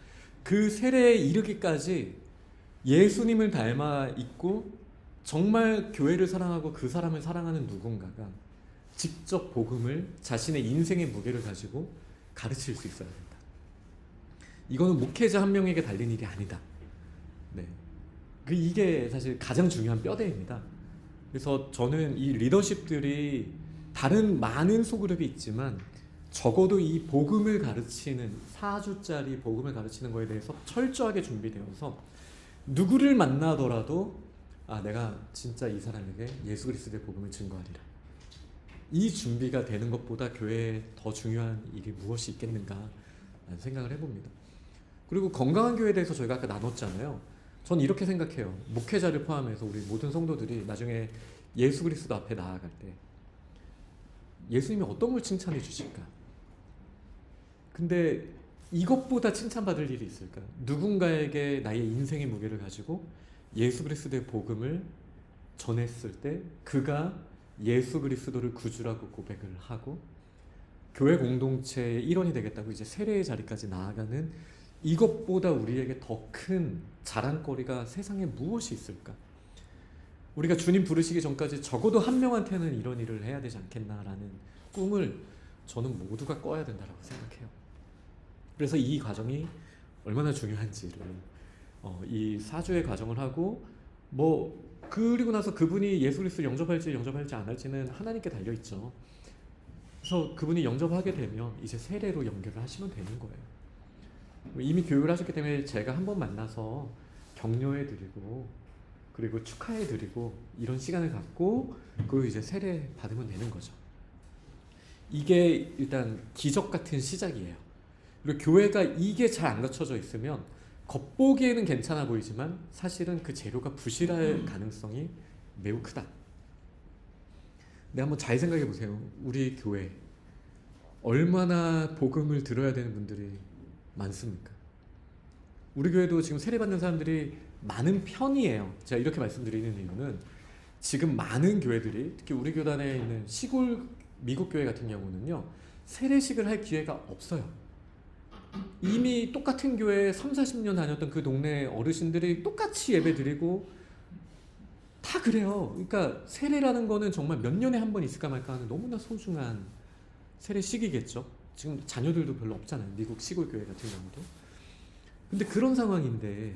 그 세례에 이르기까지 예수님을 닮아 있고 정말 교회를 사랑하고 그 사람을 사랑하는 누군가가 직접 복음을 자신의 인생의 무게를 가지고 가르칠 수 있어야 된다. 이거는 목회자 한 명에게 달린 일이 아니다. 네. 이게 사실 가장 중요한 뼈대입니다. 그래서 저는 이 리더십들이 다른 많은 소그룹이 있지만 적어도 이 복음을 가르치는 4주짜리 복음을 가르치는 거에 대해서 철저하게 준비되어서 누구를 만나더라도 내가 진짜 이 사람에게 예수 그리스도의 복음을 증거하리라. 이 준비가 되는 것보다 교회에 더 중요한 일이 무엇이 있겠는가 라는 생각을 해봅니다. 그리고 건강한 교회에 대해서 저희가 아까 나눴잖아요. 전 이렇게 생각해요. 목회자를 포함해서 우리 모든 성도들이 나중에 예수 그리스도 앞에 나아갈 때 예수님이 어떤 걸 칭찬해 주실까? 근데 이것보다 칭찬받을 일이 있을까? 누군가에게 나의 인생의 무게를 가지고 예수 그리스도의 복음을 전했을 때 그가 예수 그리스도를 구주라고 고백을 하고 교회 공동체의 일원이 되겠다고 이제 세례의 자리까지 나아가는, 이것보다 우리에게 더 큰 자랑거리가 세상에 무엇이 있을까? 우리가 주님 부르시기 전까지 적어도 한 명한테는 이런 일을 해야 되지 않겠나라는 꿈을 저는 모두가 꿔야 된다고 생각해요. 그래서 이 과정이 얼마나 중요한지를 이 4주의 과정을 하고, 그리고 나서 그분이 예수 그리스도를 영접할지 안 할지는 하나님께 달려있죠. 그래서 그분이 영접하게 되면 이제 세례로 연결을 하시면 되는 거예요. 이미 교육을 하셨기 때문에 제가 한번 만나서 격려해드리고 그리고 축하해드리고 이런 시간을 갖고 그리고 이제 세례 받으면 되는 거죠. 이게 일단 기적 같은 시작이에요. 그리고 교회가 이게 잘 안 갖춰져 있으면 겉보기에는 괜찮아 보이지만 사실은 그 재료가 부실할 가능성이 매우 크다. 근데 한번 잘 생각해 보세요. 우리 교회 얼마나 복음을 들어야 되는 분들이 많습니까? 우리 교회도 지금 세례받는 사람들이 많은 편이에요. 제가 이렇게 말씀드리는 이유는 지금 많은 교회들이, 특히 우리 교단에 있는 시골 미국 교회 같은 경우는요, 세례식을 할 기회가 없어요. 이미 똑같은 교회에 3, 40년 다녔던 그 동네 어르신들이 똑같이 예배 드리고 다 그래요. 그러니까 세례라는 거는 정말 몇 년에 한 번 있을까 말까 하는 너무나 소중한 세례식이겠죠. 지금 자녀들도 별로 없잖아요. 미국 시골 교회 같은 경우도. 근데 그런 상황인데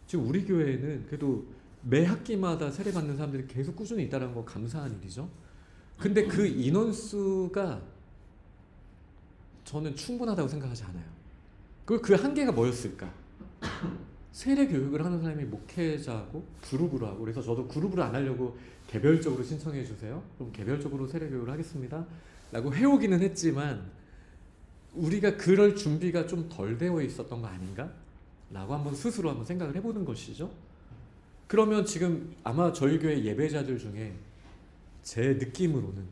지금 우리 교회는 그래도 매 학기마다 세례받는 사람들이 계속 꾸준히 있다는 거 감사한 일이죠. 근데 그 인원수가 저는 충분하다고 생각하지 않아요. 그 한계가 뭐였을까? 세례 교육을 하는 사람이 목회자고 그룹으로 하고, 그래서 저도 그룹으로 안 하려고 개별적으로 신청해 주세요. 그럼 개별적으로 세례 교육을 하겠습니다 라고 해오기는 했지만 우리가 그럴 준비가 좀 덜 되어 있었던 거 아닌가? 라고 한번 스스로 한번 생각을 해보는 것이죠. 그러면 지금 아마 저희 교회 예배자들 중에 제 느낌으로는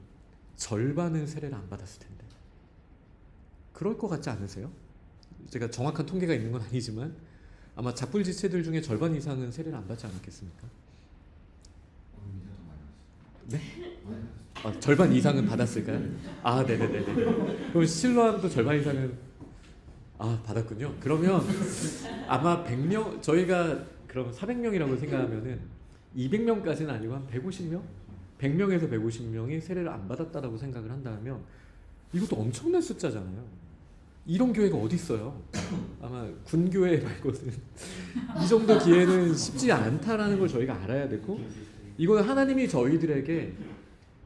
절반은 세례를 안 받았을 텐데 그럴 것 같지 않으세요? 제가 정확한 통계가 있는 건 아니지만 아마 작불지체들 중에 절반 이상은 세례를 안 받지 않았겠습니까? 네? 아, 절반 이상은 받았을까요? 아, 네네네네. 그럼 실로암도 절반 이상은 받았군요. 그러면 아마 100명, 저희가 그럼 400명이라고 생각하면은 200명까지는 아니고 한 150명? 100명에서 150명이 세례를 안 받았다라고 생각을 한다면 이것도 엄청난 숫자잖아요. 이런 교회가 어디 있어요? 아마 군교회 말고는 이 정도 기회는 쉽지 않다라는 걸 저희가 알아야 되고, 이거는 하나님이 저희들에게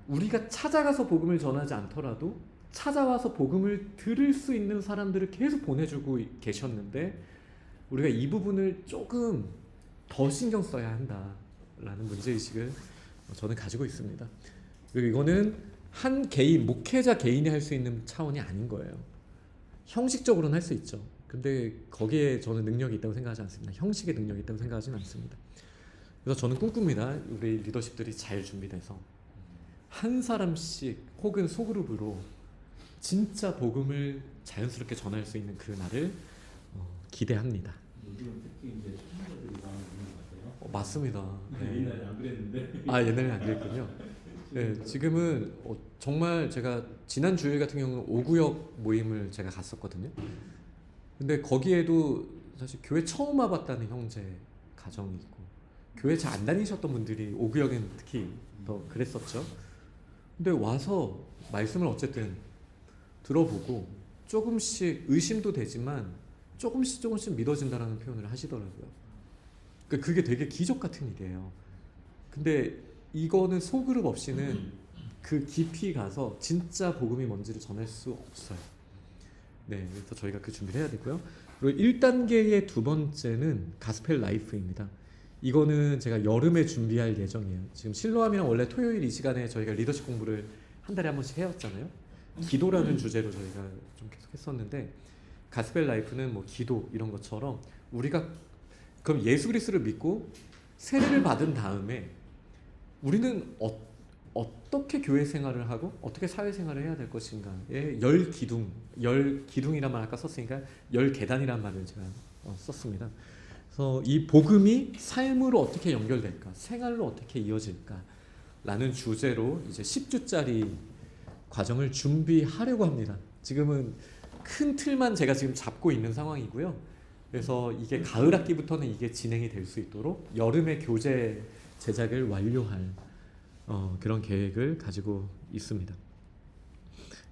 우리가 찾아가서 복음을 전하지 않더라도 찾아와서 복음을 들을 수 있는 사람들을 계속 보내주고 계셨는데 우리가 이 부분을 조금 더 신경 써야 한다라는 문제의식을 저는 가지고 있습니다. 그리고 이거는 한 개인, 목회자 개인이 할 수 있는 차원이 아닌 거예요. 형식적으로는 할 수 있죠. 근데 거기에 저는 능력이 있다고 생각하지 않습니다. 형식의 능력이 있다고 생각하지는 않습니다. 그래서 저는 꿈꿉니다. 우리 리더십들이 잘 준비돼서 한 사람씩 혹은 소그룹으로 진짜 복음을 자연스럽게 전할 수 있는 그 날을 기대합니다. 요즘은 특히 이제 초보자들이 많은 것 같아요. 맞습니다. 네. 옛날에 안 그랬는데. 옛날에 안 그랬군요. 네, 지금은 정말 제가 지난 주일 같은 경우는 5구역 모임을 제가 갔었거든요. 근데 거기에도 사실 교회 처음 와봤다는 형제 가정이 있고, 교회 잘 안 다니셨던 분들이 5구역은 특히 더 그랬었죠. 근데 와서 말씀을 어쨌든 들어보고 조금씩 의심도 되지만 조금씩 믿어진다라는 표현을 하시더라고요. 그게 되게 기적 같은 일이에요. 근데 이거는 소그룹 없이는 그 깊이 가서 진짜 복음이 뭔지를 전할 수 없어요. 네, 그래서 저희가 그 준비를 해야 되고요. 그리고 1단계의 두 번째는 가스펠 라이프입니다. 이거는 제가 여름에 준비할 예정이에요. 지금 실로암이랑 원래 토요일 이 시간에 저희가 리더십 공부를 한 달에 한 번씩 해왔잖아요. 기도라는 주제로 저희가 좀 계속 했었는데, 가스펠 라이프는 뭐 기도 이런 것처럼 우리가 그럼 예수 그리스도를 믿고 세례를 받은 다음에 우리는 어떻게 교회 생활을 하고 어떻게 사회 생활을 해야 될 것인가에 열 기둥이란 말 아까 썼으니까 열 계단이란 말을 제가 썼습니다. 그래서 이 복음이 삶으로 어떻게 연결될까, 생활로 어떻게 이어질까 라는 주제로 이제 10주짜리 과정을 준비하려고 합니다. 지금은 큰 틀만 제가 지금 잡고 있는 상황이고요. 그래서 이게 가을 학기부터는 이게 진행이 될 수 있도록 여름에 교재 제작을 완료할 그런 계획을 가지고 있습니다.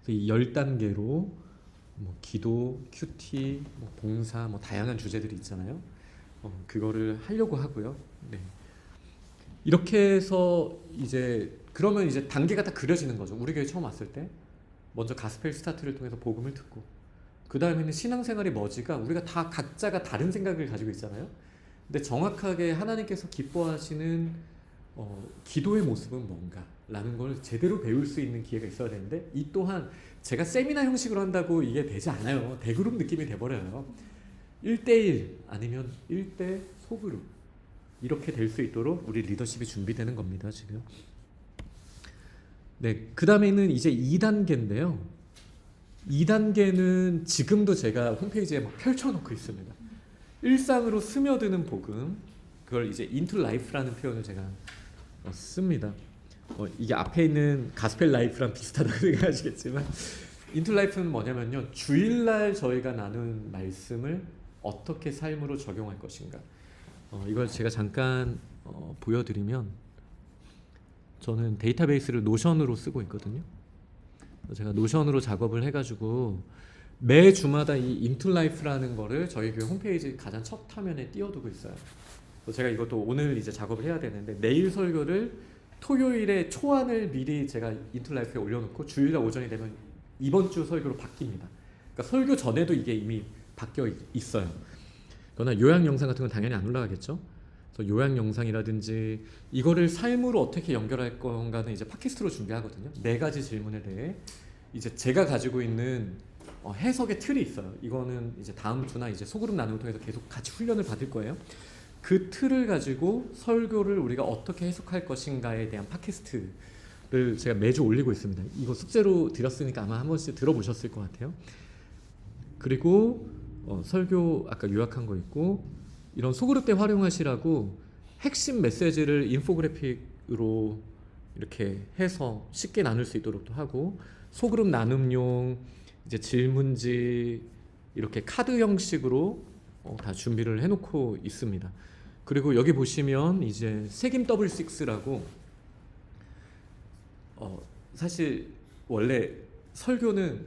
이 10단계로 뭐 기도, 큐티, 뭐 봉사, 뭐 다양한 주제들이 있잖아요. 그거를 하려고 하고요. 네. 이렇게 해서 이제 그러면 이제 단계가 다 그려지는 거죠. 우리 교회 처음 왔을 때 먼저 가스펠 스타트를 통해서 복음을 듣고, 그 다음에는 신앙생활이 뭐지가 우리가 다 각자가 다른 생각을 가지고 있잖아요. 근데 정확하게 하나님께서 기뻐하시는 기도의 모습은 뭔가 라는 걸 제대로 배울 수 있는 기회가 있어야 되는데, 이 또한 제가 세미나 형식으로 한다고 이게 되지 않아요. 대그룹 느낌이 돼버려요. 1대1 아니면 1대 소그룹 이렇게 될 수 있도록 우리 리더십이 준비되는 겁니다. 지금. 네, 그 다음에는 이제 2단계인데요. 2단계는 지금도 제가 홈페이지에 막 펼쳐놓고 있습니다. 일상으로 스며드는 복음, 그걸 이제 into life라는 표현을 제가 씁니다. 이게 앞에 있는 가스펠 라이프랑 비슷하다고 생각하시겠지만 into life는 뭐냐면요, 주일날 저희가 나눈 말씀을 어떻게 삶으로 적용할 것인가. 이걸 제가 잠깐 보여드리면, 저는 데이터베이스를 노션으로 쓰고 있거든요. 제가 노션으로 작업을 해가지고 매 주마다 이 into life라는 거를 저희 교회 홈페이지 가장 첫 화면에 띄워두고 있어요. 제가 이것도 오늘 이제 작업을 해야 되는데, 내일 설교를 토요일에 초안을 미리 제가 into life에 올려놓고 주일날 오전이 되면 이번 주 설교로 바뀝니다. 그러니까 설교 전에도 이게 이미 바뀌어 있어요. 그러나 요약 영상 같은 건 당연히 안 올라가겠죠. 그래서 요약 영상이라든지 이거를 삶으로 어떻게 연결할 건가는 이제 팟캐스트로 준비하거든요. 4가지 질문에 대해 이제 제가 가지고 있는 해석의 틀이 있어요. 이거는 이제 다음 주나 이제 소그룹 나눔을 통해서 계속 같이 훈련을 받을 거예요. 그 틀을 가지고 설교를 우리가 어떻게 해석할 것인가에 대한 팟캐스트를 제가 매주 올리고 있습니다. 이거 숙제로 드렸으니까 아마 한 번씩 들어보셨을 것 같아요. 그리고 설교 아까 요약한 거 있고, 이런 소그룹 때 활용하시라고 핵심 메시지를 인포그래픽으로 이렇게 해서 쉽게 나눌 수 있도록도 하고, 소그룹 나눔용 이제 질문지 이렇게 카드 형식으로 다 준비를 해놓고 있습니다. 그리고 여기 보시면 이제 색임 더블 식스라고, 사실 원래 설교는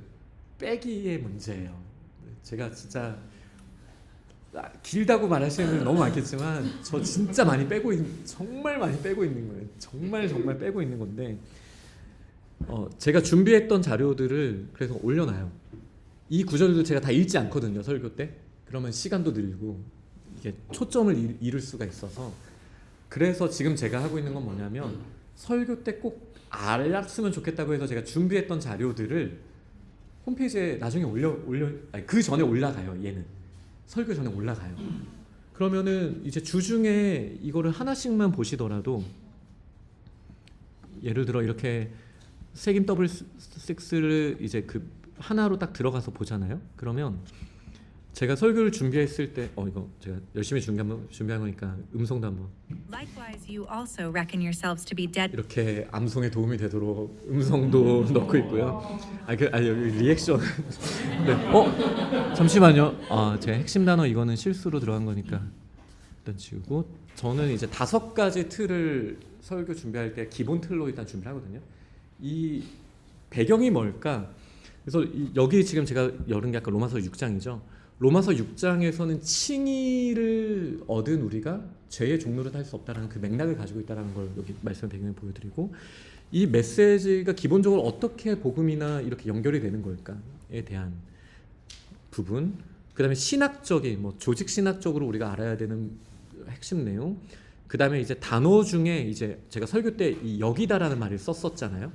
빼기의 문제예요. 제가 진짜 길다고 말하시는 분이 너무 많겠지만 저 진짜 많이 정말 많이 빼고 있는 거예요. 정말 빼고 있는 건데, 제가 준비했던 자료들을 그래서 올려놔요. 이 구절도 제가 다 읽지 않거든요, 설교 때. 그러면 시간도 늘고 이게 초점을 잃을 수가 있어서, 그래서 지금 제가 하고 있는 건 뭐냐면, 설교 때 꼭 알았으면 좋겠다고 해서 제가 준비했던 자료들을 홈페이지에 나중에 그 전에 올라가요. 얘는 설교 전에 올라가요. 그러면은 이제 주중에 이거를 하나씩만 보시더라도, 예를 들어 이렇게 색임 더블 식스를 이제 그 하나로 딱 들어가서 보잖아요. 그러면 제가 설교를 준비했을 때 이거 제가 열심히 준비한 거니까 음성도 한번. Likewise, you also reckon yourselves to be dead. 이렇게 암송에 도움이 되도록 음성도 넣고 있고요. 여기 리액션. 네. 잠시만요. 제가 핵심 단어 이거는 실수로 들어간 거니까 일단 지우고, 저는 이제 5가지 틀을 설교 준비할 때 기본 틀로 일단 준비를 하거든요. 이 배경이 뭘까? 그래서 여기 지금 제가 열은 게 아까 로마서 6장이죠. 로마서 6장에서는 칭의를 얻은 우리가 죄의 종노릇 할 수 없다는 그 맥락을 가지고 있다는 걸 여기 말씀 배경에 보여드리고, 이 메시지가 기본적으로 어떻게 복음이나 이렇게 연결이 되는 걸까에 대한 부분, 그 다음에 신학적인 조직 신학적으로 우리가 알아야 되는 핵심 내용, 그 다음에 이제 단어 중에 이제 제가 설교 때 이 여기다라는 말을 썼었잖아요.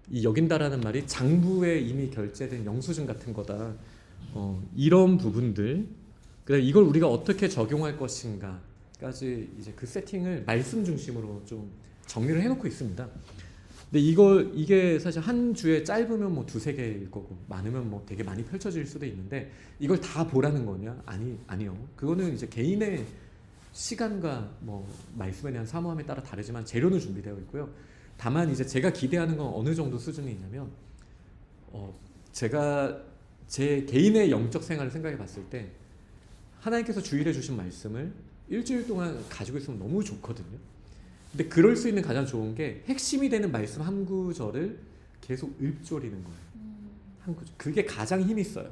이 여긴다라는 말이 장부에 이미 결제된 영수증 같은 거다. 이런 부분들, 그다음에 이걸 우리가 어떻게 적용할 것인가까지 이제 그 세팅을 말씀 중심으로 좀 정리를 해놓고 있습니다. 근데 이게 사실 한 주에 짧으면 2-3개일 거고, 많으면 되게 많이 펼쳐질 수도 있는데, 이걸 다 보라는 거냐? 아니요. 그거는 이제 개인의 시간과 말씀에 대한 사모함에 따라 다르지만 재료는 준비되어 있고요. 다만 이제 제가 기대하는 건 어느 정도 수준이 있냐면, 제가 제 개인의 영적 생활을 생각해 봤을 때 하나님께서 주일에 주신 말씀을 일주일 동안 가지고 있으면 너무 좋거든요. 근데 그럴 수 있는 가장 좋은 게 핵심이 되는 말씀 한 구절을 계속 읊조리는 거예요. 한 구절. 그게 가장 힘이 있어요.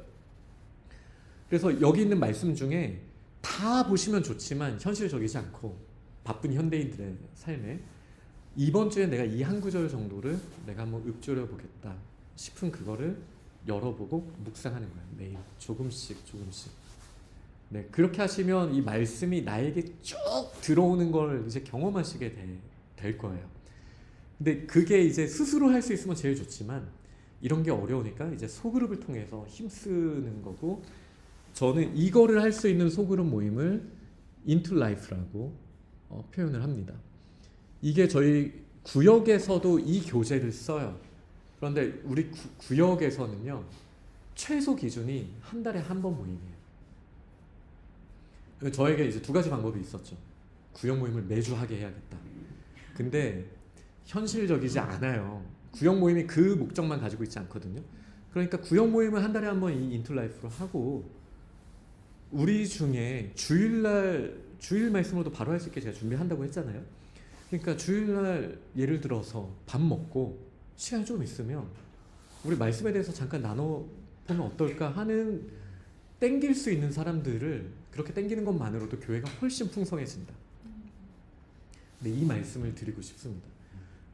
그래서 여기 있는 말씀 중에 다 보시면 좋지만 현실적이지 않고 바쁜 현대인들의 삶에 이번 주에 내가 이 한 구절 정도를 내가 한번 읊조려 보겠다 싶은 그거를 열어보고 묵상하는 거예요. 매일 조금씩. 네, 그렇게 하시면 이 말씀이 나에게 쭉 들어오는 걸 이제 경험하시게 될 거예요. 근데 그게 이제 스스로 할 수 있으면 제일 좋지만, 이런 게 어려우니까 이제 소그룹을 통해서 힘쓰는 거고, 저는 이거를 할 수 있는 소그룹 모임을 into life라고 표현을 합니다. 이게 저희 구역에서도 이 교재를 써요. 그런데 우리 구역에서는요, 최소 기준이 한 달에 한 번 모임이에요. 저에게 이제 두 가지 방법이 있었죠. 구역 모임을 매주 하게 해야겠다. 근데 현실적이지 않아요. 구역 모임이 그 목적만 가지고 있지 않거든요. 그러니까 구역 모임을 한 달에 한 번 이 인툴라이프로 하고 우리 중에 주일 말씀으로도 바로 할 수 있게 제가 준비한다고 했잖아요. 그러니까 주일날 예를 들어서 밥 먹고 시간이 좀 있으면 우리 말씀에 대해서 잠깐 나눠보면 어떨까 하는 땡길 수 있는 사람들을 그렇게 땡기는 것만으로도 교회가 훨씬 풍성해진다. 근데 이 말씀을 드리고 싶습니다.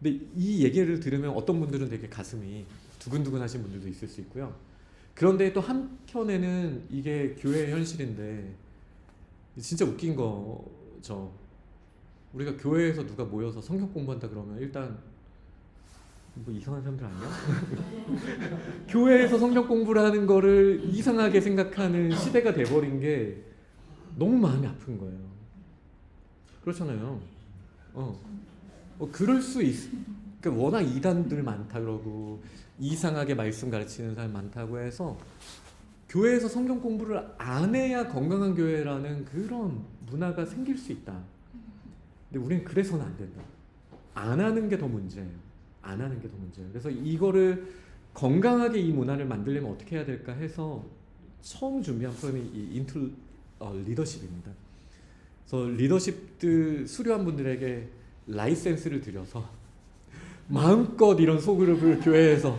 근데 이 얘기를 들으면 어떤 분들은 되게 가슴이 두근두근 하신 분들도 있을 수 있고요. 그런데 또 한편에는 이게 교회의 현실인데 진짜 웃긴 거죠. 우리가 교회에서 누가 모여서 성경 공부한다 그러면 일단 뭐 이상한 사람들 아니야? 교회에서 성경 공부를 하는 거를 이상하게 생각하는 시대가 돼버린 게 너무 마음이 아픈 거예요. 그렇잖아요. 그럴 수 그러니까 워낙 이단들 많다 그러고 이상하게 말씀 가르치는 사람 많다고 해서 교회에서 성경 공부를 안 해야 건강한 교회라는 그런 문화가 생길 수 있다. 근데 우리는 그래서는 안 된다. 안 하는 게 더 문제예요. 안 하는 게 더 문제예요. 그래서 이거를 건강하게 이 문화를 만들려면 어떻게 해야 될까 해서 처음 준비한 프로그램이 이 인툴 리더십입니다. 그래서 리더십들 수료한 분들에게 라이센스를 드려서 마음껏 이런 소그룹을 교회에서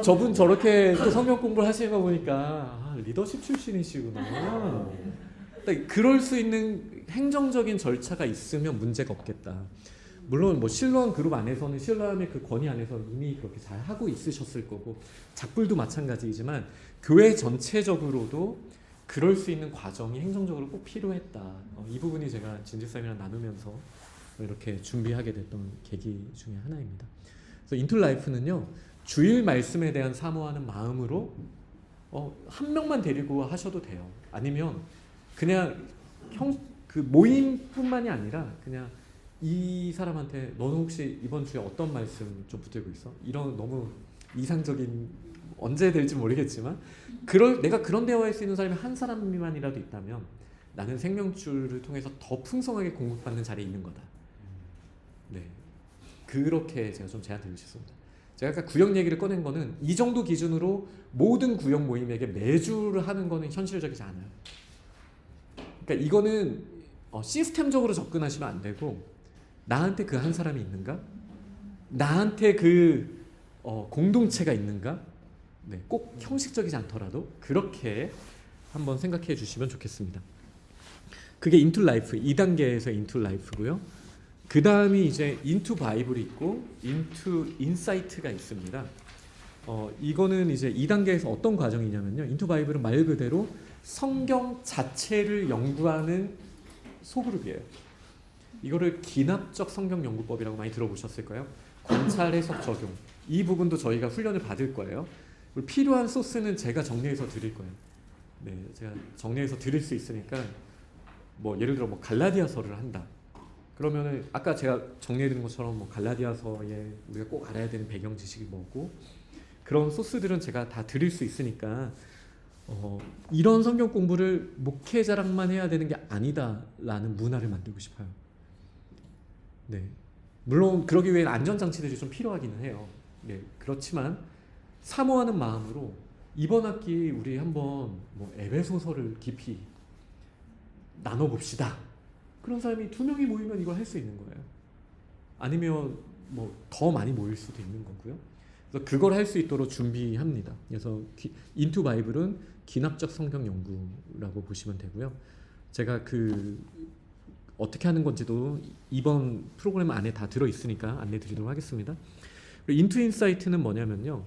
저분 저렇게 또 성경 공부를 하시는 거 보니까 리더십 출신이시구나. 그럴 수 있는 행정적인 절차가 있으면 문제가 없겠다. 물론 뭐 실로암 그룹 안에서는 실로암의 그 권위 안에서 이미 그렇게 잘 하고 있으셨을 거고 작불도 마찬가지이지만 교회 전체적으로도 그럴 수 있는 과정이 행정적으로 꼭 필요했다. 이 부분이 제가 진지쌤이랑 나누면서 이렇게 준비하게 됐던 계기 중에 하나입니다. 그래서 인툴 라이프는요, 주일 말씀에 대한 사모하는 마음으로 한 명만 데리고 하셔도 돼요. 아니면 그냥 그 모임뿐만이 아니라 그냥 이 사람한테 너는 혹시 이번 주에 어떤 말씀 좀 붙들고 있어? 이런 너무 이상적인 언제 될지 모르겠지만 내가 그런 대화할 수 있는 사람이 한 사람만이라도 있다면 나는 생명줄을 통해서 더 풍성하게 공급받는 자리에 있는 거다. 네, 그렇게 제가 좀 제안 드리고 싶습니다. 제가 아까 구역 얘기를 꺼낸 거는 이 정도 기준으로 모든 구역 모임에게 매주를 하는 거는 현실적이지 않아요. 그러니까 이거는 시스템적으로 접근하시면 안 되고 나한테 그 한 사람이 있는가? 나한테 그 공동체가 있는가? 네, 꼭 형식적이지 않더라도 그렇게 한번 생각해 주시면 좋겠습니다. 그게 인투 라이프 2단계에서 인투 라이프고요. 그 다음이 이제 인투 바이블이 있고 인투 인사이트가 있습니다. 이거는 이제 2단계에서 어떤 과정이냐면요. 인투 바이블은 말 그대로 성경 자체를 연구하는 소그룹이에요. 이거를 기납적 성경 연구법이라고 많이 들어보셨을 거예요. 관찰, 해석, 적용. 이 부분도 저희가 훈련을 받을 거예요. 필요한 소스는 제가 정리해서 드릴 거예요. 네, 제가 정리해서 드릴 수 있으니까 뭐 예를 들어 뭐 갈라디아서를 한다. 그러면은 아까 제가 정리해드린 것처럼 뭐 갈라디아서에 우리가 꼭 알아야 되는 배경 지식이 뭐고 그런 소스들은 제가 다 드릴 수 있으니까 이런 성경 공부를 목회자랑만 해야 되는 게 아니다라는 문화를 만들고 싶어요. 네, 물론 그러기 위해는 안전장치들이 좀 필요하기는 해요. 네, 그렇지만 사모하는 마음으로 이번 학기 우리 한번 뭐 에베소서를 깊이 나눠봅시다. 그런 사람이 2명이 모이면 이걸 할 수 있는 거예요. 아니면 뭐 더 많이 모일 수도 있는 거고요. 그래서 그걸 할 수 있도록 준비합니다. 그래서 인투 바이블은 기납적 성경 연구라고 보시면 되고요. 제가 어떻게 하는 건지도 이번 프로그램 안에 다 들어 있으니까 안내 드리도록 하겠습니다. 그리고 인투 인사이트는 뭐냐면요.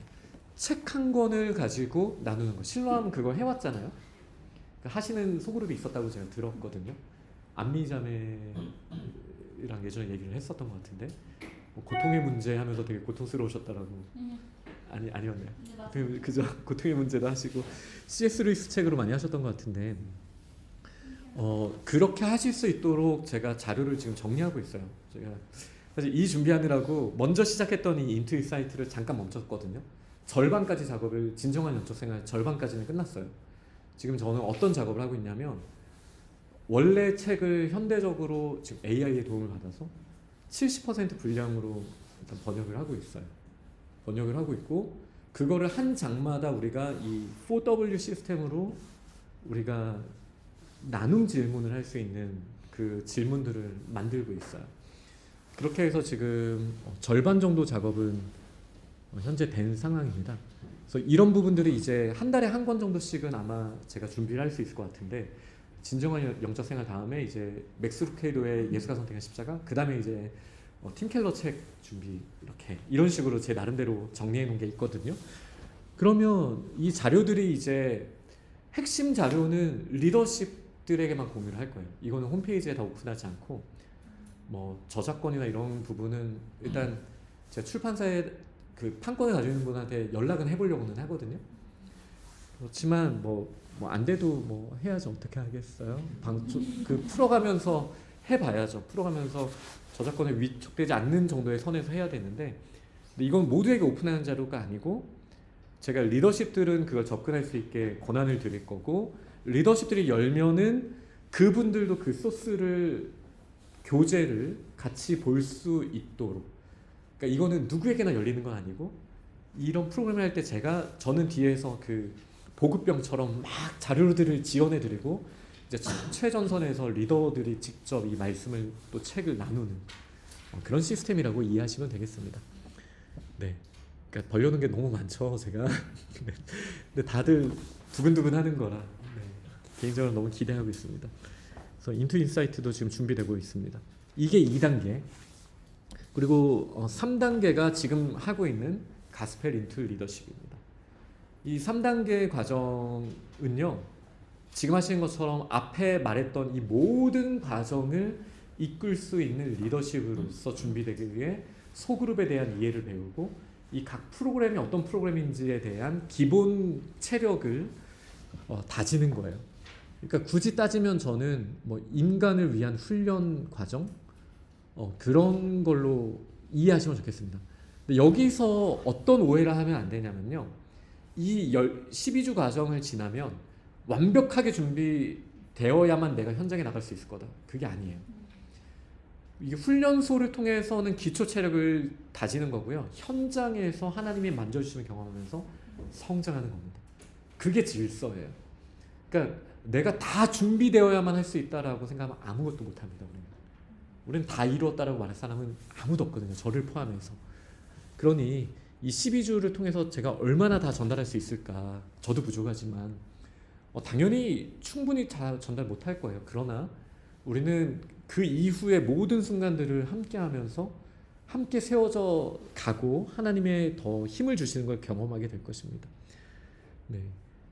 책 한 권을 가지고 나누는 거. 실로암은 그거 해왔잖아요. 하시는 소그룹이 있었다고 제가 들었거든요. 안미자매랑 예전에 얘기를 했었던 것 같은데 뭐 고통의 문제 하면서 되게 고통스러우셨다라고. 아니었네요. 그죠? 고통의 문제도 하시고 C.S. 루이스 책으로 많이 하셨던 것 같은데 그렇게 하실 수 있도록 제가 자료를 지금 정리하고 있어요. 제가 사실 이 준비하느라고 먼저 시작했던 이 인투 사이트를 잠깐 멈췄거든요. 절반까지 작업을 진정한 영적 생활 절반까지는 끝났어요. 지금 저는 어떤 작업을 하고 있냐면 원래 책을 현대적으로 지금 AI의 도움을 받아서 70% 분량으로 일단 번역을 하고 있어요. 번역을 하고 있고 그거를 한 장마다 우리가 이 4W 시스템으로 우리가 나눔 질문을 할 수 있는 그 질문들을 만들고 있어요. 그렇게 해서 지금 절반 정도 작업은 현재 된 상황입니다. 그래서 이런 부분들이 이제 한 달에 한 권 정도씩은 아마 제가 준비를 할 수 있을 것 같은데 진정한 영적 생활 다음에 이제 맥스 루케이도의 예수가 선택한 십자가 그 다음에 이제 팀 켈러 책 준비 이렇게 이런 식으로 제 나름대로 정리해 놓은 게 있거든요. 그러면 이 자료들이 이제 핵심 자료는 리더십들에게만 공유를 할 거예요. 이거는 홈페이지에 다 오픈하지 않고 뭐 저작권이나 이런 부분은 일단 제가 출판사에 그 판권을 가지고 있는 분한테 연락은 해보려고는 하거든요. 그렇지만 뭐 안 돼도 뭐 해야죠. 어떻게 하겠어요? 그 풀어가면서 해봐야죠. 풀어가면서 저작권에 위축되지 않는 정도의 선에서 해야 되는데 근데 이건 모두에게 오픈하는 자료가 아니고 제가 리더십들은 그걸 접근할 수 있게 권한을 드릴 거고 리더십들이 열면은 그분들도 그 소스를 교재를 같이 볼 수 있도록 그러니까 이거는 누구에게나 열리는 건 아니고 이런 프로그램을 할 때 저는 뒤에서 그 보급병처럼 막 자료들을 지원해 드리고 이제 최전선에서 리더들이 직접 이 말씀을 또 책을 나누는 그런 시스템이라고 이해하시면 되겠습니다. 네, 그러니까 벌려놓은 게 너무 많죠 제가. 근데 다들 두근두근 하는 거라 개인적으로 너무 기대하고 있습니다. 그래서 인투 인사이트도 지금 준비되고 있습니다. 이게 2단계. 그리고 3단계가 지금 하고 있는 가스펠 인투 리더십입니다. 이 3단계 과정은요. 지금 하시는 것처럼 앞에 말했던 이 모든 과정을 이끌 수 있는 리더십으로서 준비되기 위해 소그룹에 대한 이해를 배우고 이 각 프로그램이 어떤 프로그램인지에 대한 기본 체력을 다지는 거예요. 그러니까 굳이 따지면 저는 뭐 인간을 위한 훈련 과정 그런 걸로 이해하시면 좋겠습니다. 근데 여기서 어떤 오해를 하면 안 되냐면요. 이 12주 과정을 지나면 완벽하게 준비되어야만 내가 현장에 나갈 수 있을 거다. 그게 아니에요. 이게 훈련소를 통해서는 기초 체력을 다지는 거고요. 현장에서 하나님이 만져주시는 경험하면서 성장하는 겁니다. 그게 질서예요. 그러니까 내가 다 준비되어야만 할 수 있다라고 생각하면 아무것도 못합니다. 우리는 다 이루었다라고 말할 사람은 아무도 없거든요. 저를 포함해서. 그러니 이 12주를 통해서 제가 얼마나 다 전달할 수 있을까. 저도 부족하지만 당연히 충분히 다 전달 못할 거예요. 그러나 우리는 그 이후의 모든 순간들을 함께 하면서 함께 세워져 가고 하나님의 더 힘을 주시는 걸 경험하게 될 것입니다. 네.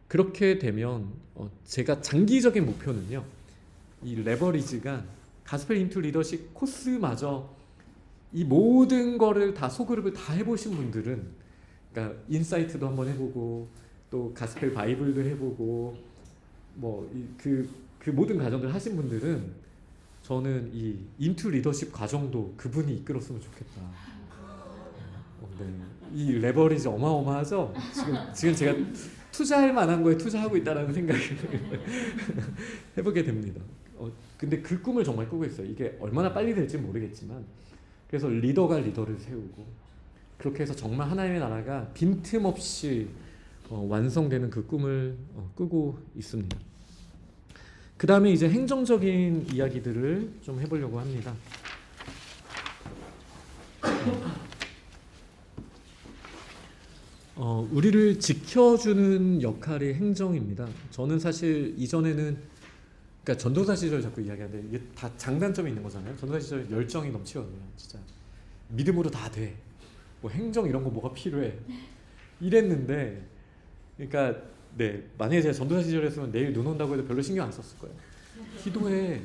그렇게 되면 제가 장기적인 목표는요. 이 레버리지가 가스펠 인투 리더십 코스마저 이 모든 거를 다 소그룹을 다 해보신 분들은 그러니까 인사이트도 한번 해보고 또 가스펠 바이블도 해보고 뭐 그 모든 과정들 하신 분들은 저는 이 인투 리더십 과정도 그분이 이끌었으면 좋겠다. 네. 이 레버리지 어마어마하죠? 지금 제가 투자할 만한 거에 투자하고 있다라는 생각을 해보게 됩니다. 근데 그 꿈을 정말 꾸고 있어요. 이게 얼마나 빨리 될지 모르겠지만 그래서 리더가 리더를 세우고 그렇게 해서 정말 하나님의 나라가 빈틈없이 완성되는 그 꿈을 꾸고 있습니다. 그 다음에 이제 행정적인 이야기들을 좀 해보려고 합니다. 우리를 지켜주는 역할이 행정입니다. 저는 사실 이전에는 그러니까 전도사 시절 자꾸 이야기하는데 이게 다 장단점이 있는 거잖아요. 전도사 시절 열정이 넘치거든요. 진짜 믿음으로 다 돼. 뭐 행정 이런 거 뭐가 필요해. 이랬는데 그러니까 네 만약에 제가 전도사 시절이었으면 내일 눈 온다고 해도 별로 신경 안 썼을 거예요. 기도해.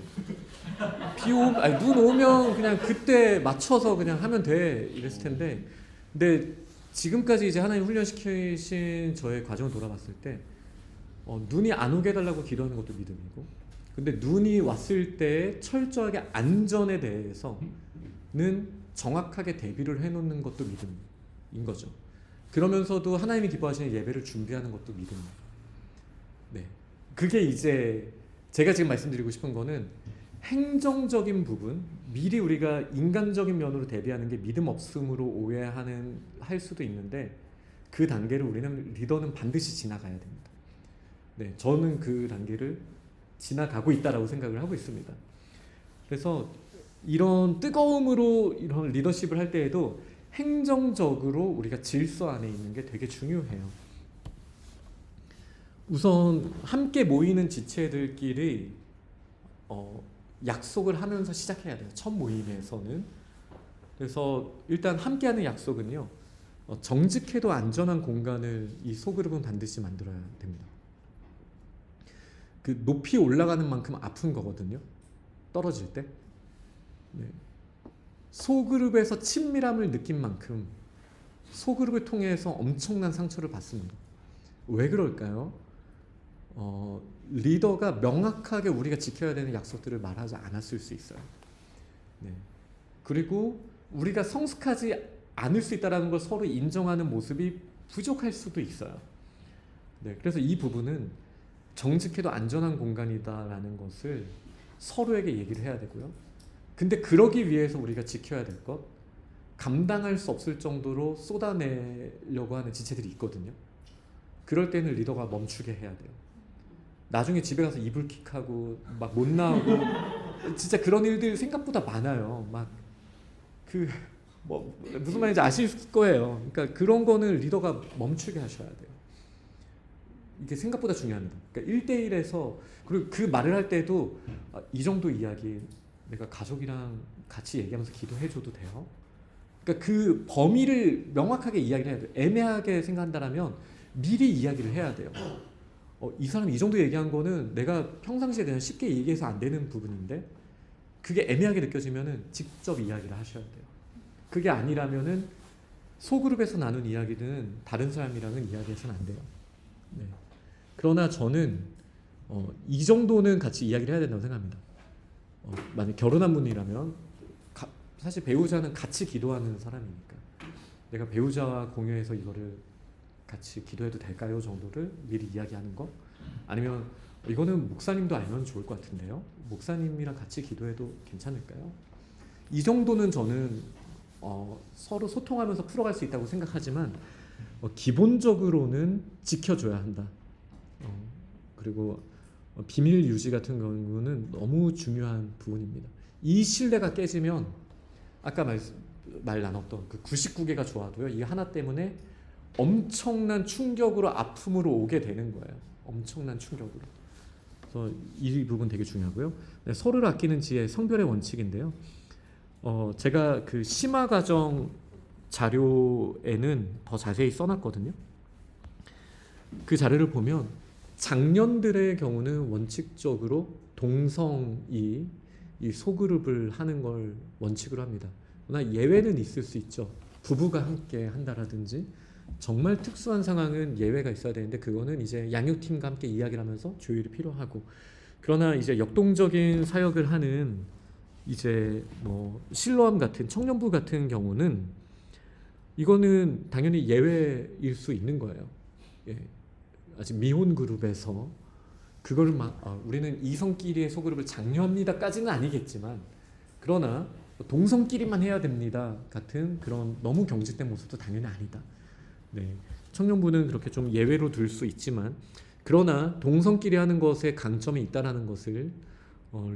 눈 오면 그냥 그때 맞춰서 그냥 하면 돼 이랬을 텐데 근데 지금까지 이제 하나님 훈련시키신 저의 과정을 돌아봤을 때 눈이 안 오게 해달라고 기도하는 것도 믿음이고 근데 눈이 왔을 때 철저하게 안전에 대해서는 정확하게 대비를 해놓는 것도 믿음인 거죠. 그러면서도 하나님이 기뻐하시는 예배를 준비하는 것도 믿음입니다. 네, 그게 이제 제가 지금 말씀드리고 싶은 거는 행정적인 부분, 미리 우리가 인간적인 면으로 대비하는 게 믿음 없음으로 할 수도 있는데 그 단계를 우리는 리더는 반드시 지나가야 됩니다. 네, 저는 그 단계를 지나가고 있다라고 생각을 하고 있습니다. 그래서 이런 뜨거움으로 이런 리더십을 할 때에도 행정적으로 우리가 질서 안에 있는 게 되게 중요해요. 우선 함께 모이는 지체들끼리 약속을 하면서 시작해야 돼요. 첫 모임에서는. 그래서 일단 함께하는 약속은요, 정직해도 안전한 공간을 이 소그룹은 반드시 만들어야 됩니다. 그 높이 올라가는 만큼 아픈 거거든요. 떨어질 때. 네. 소그룹에서 친밀함을 느낀 만큼 소그룹을 통해서 엄청난 상처를 받습니다. 왜 그럴까요? 리더가 명확하게 우리가 지켜야 되는 약속들을 말하지 않았을 수 있어요. 네. 그리고 우리가 성숙하지 않을 수 있다는 걸 서로 인정하는 모습이 부족할 수도 있어요. 네. 그래서 이 부분은 정직해도 안전한 공간이다라는 것을 서로에게 얘기를 해야 되고요. 근데 그러기 위해서 우리가 지켜야 될 것, 감당할 수 없을 정도로 쏟아내려고 하는 지체들이 있거든요. 그럴 때는 리더가 멈추게 해야 돼요. 나중에 집에 가서 이불킥하고 막 못 나오고 진짜 그런 일들 생각보다 많아요. 막 무슨 말인지 아실 거예요. 그러니까 그런 거는 리더가 멈추게 하셔야 돼요. 이게 생각보다 중요합니다. 그러니까 1대1에서 그리고 그 말을 할 때도 이 정도 이야기 내가 가족이랑 같이 얘기하면서 기도해줘도 돼요? 그러니까 그 범위를 명확하게 이야기를 해야 돼요. 애매하게 생각한다면 미리 이야기를 해야 돼요. 이 사람이 이 정도 얘기한 거는 내가 평상시에 그냥 쉽게 얘기해서 안 되는 부분인데 그게 애매하게 느껴지면은 직접 이야기를 하셔야 돼요. 그게 아니라면은 소그룹에서 나눈 이야기는 다른 사람이랑은 이야기해서는 안 돼요. 네. 그러나 저는 이 정도는 같이 이야기를 해야 된다고 생각합니다. 만약 결혼한 분이라면 사실 배우자는 같이 기도하는 사람이니까 내가 배우자와 공유해서 이거를 같이 기도해도 될까요? 정도를 미리 이야기하는 거. 아니면 이거는 목사님도 알면 좋을 것 같은데요. 목사님이랑 같이 기도해도 괜찮을까요? 이 정도는 저는 서로 소통하면서 풀어갈 수 있다고 생각하지만 기본적으로는 지켜줘야 한다. 그리고 비밀 유지 같은 경우는 너무 중요한 부분입니다. 이 신뢰가 깨지면 아까 말 나눴던 그 99개가 좋아도요, 이 하나 때문에 엄청난 충격으로 아픔으로 오게 되는 거예요. 엄청난 충격으로. 그래서 이 부분 되게 중요하고요. 네, 서로를 아끼는 지혜, 성별의 원칙인데요. 제가 그 심화 과정 자료에는 더 자세히 써놨거든요. 그 자료를 보면 장년들의 경우는 원칙적으로 동성이 이 소그룹을 하는 걸 원칙으로 합니다. 그러나 예외는 있을 수 있죠. 부부가 함께 한다라든지 정말 특수한 상황은 예외가 있어야 되는데 그거는 이제 양육팀과 함께 이야기를 하면서 조율이 필요하고, 그러나 이제 역동적인 사역을 하는 이제 뭐 실로암 같은 청년부 같은 경우는 이거는 당연히 예외일 수 있는 거예요. 예. 아직 미혼 그룹에서 그거를 막 우리는 이성끼리의 소그룹을 장려합니다까지는 아니겠지만, 그러나 동성끼리만 해야 됩니다 같은 그런 너무 경직된 모습도 당연히 아니다. 네. 청년부는 그렇게 좀 예외로 둘 수 있지만, 그러나 동성끼리 하는 것에 강점이 있다라는 것을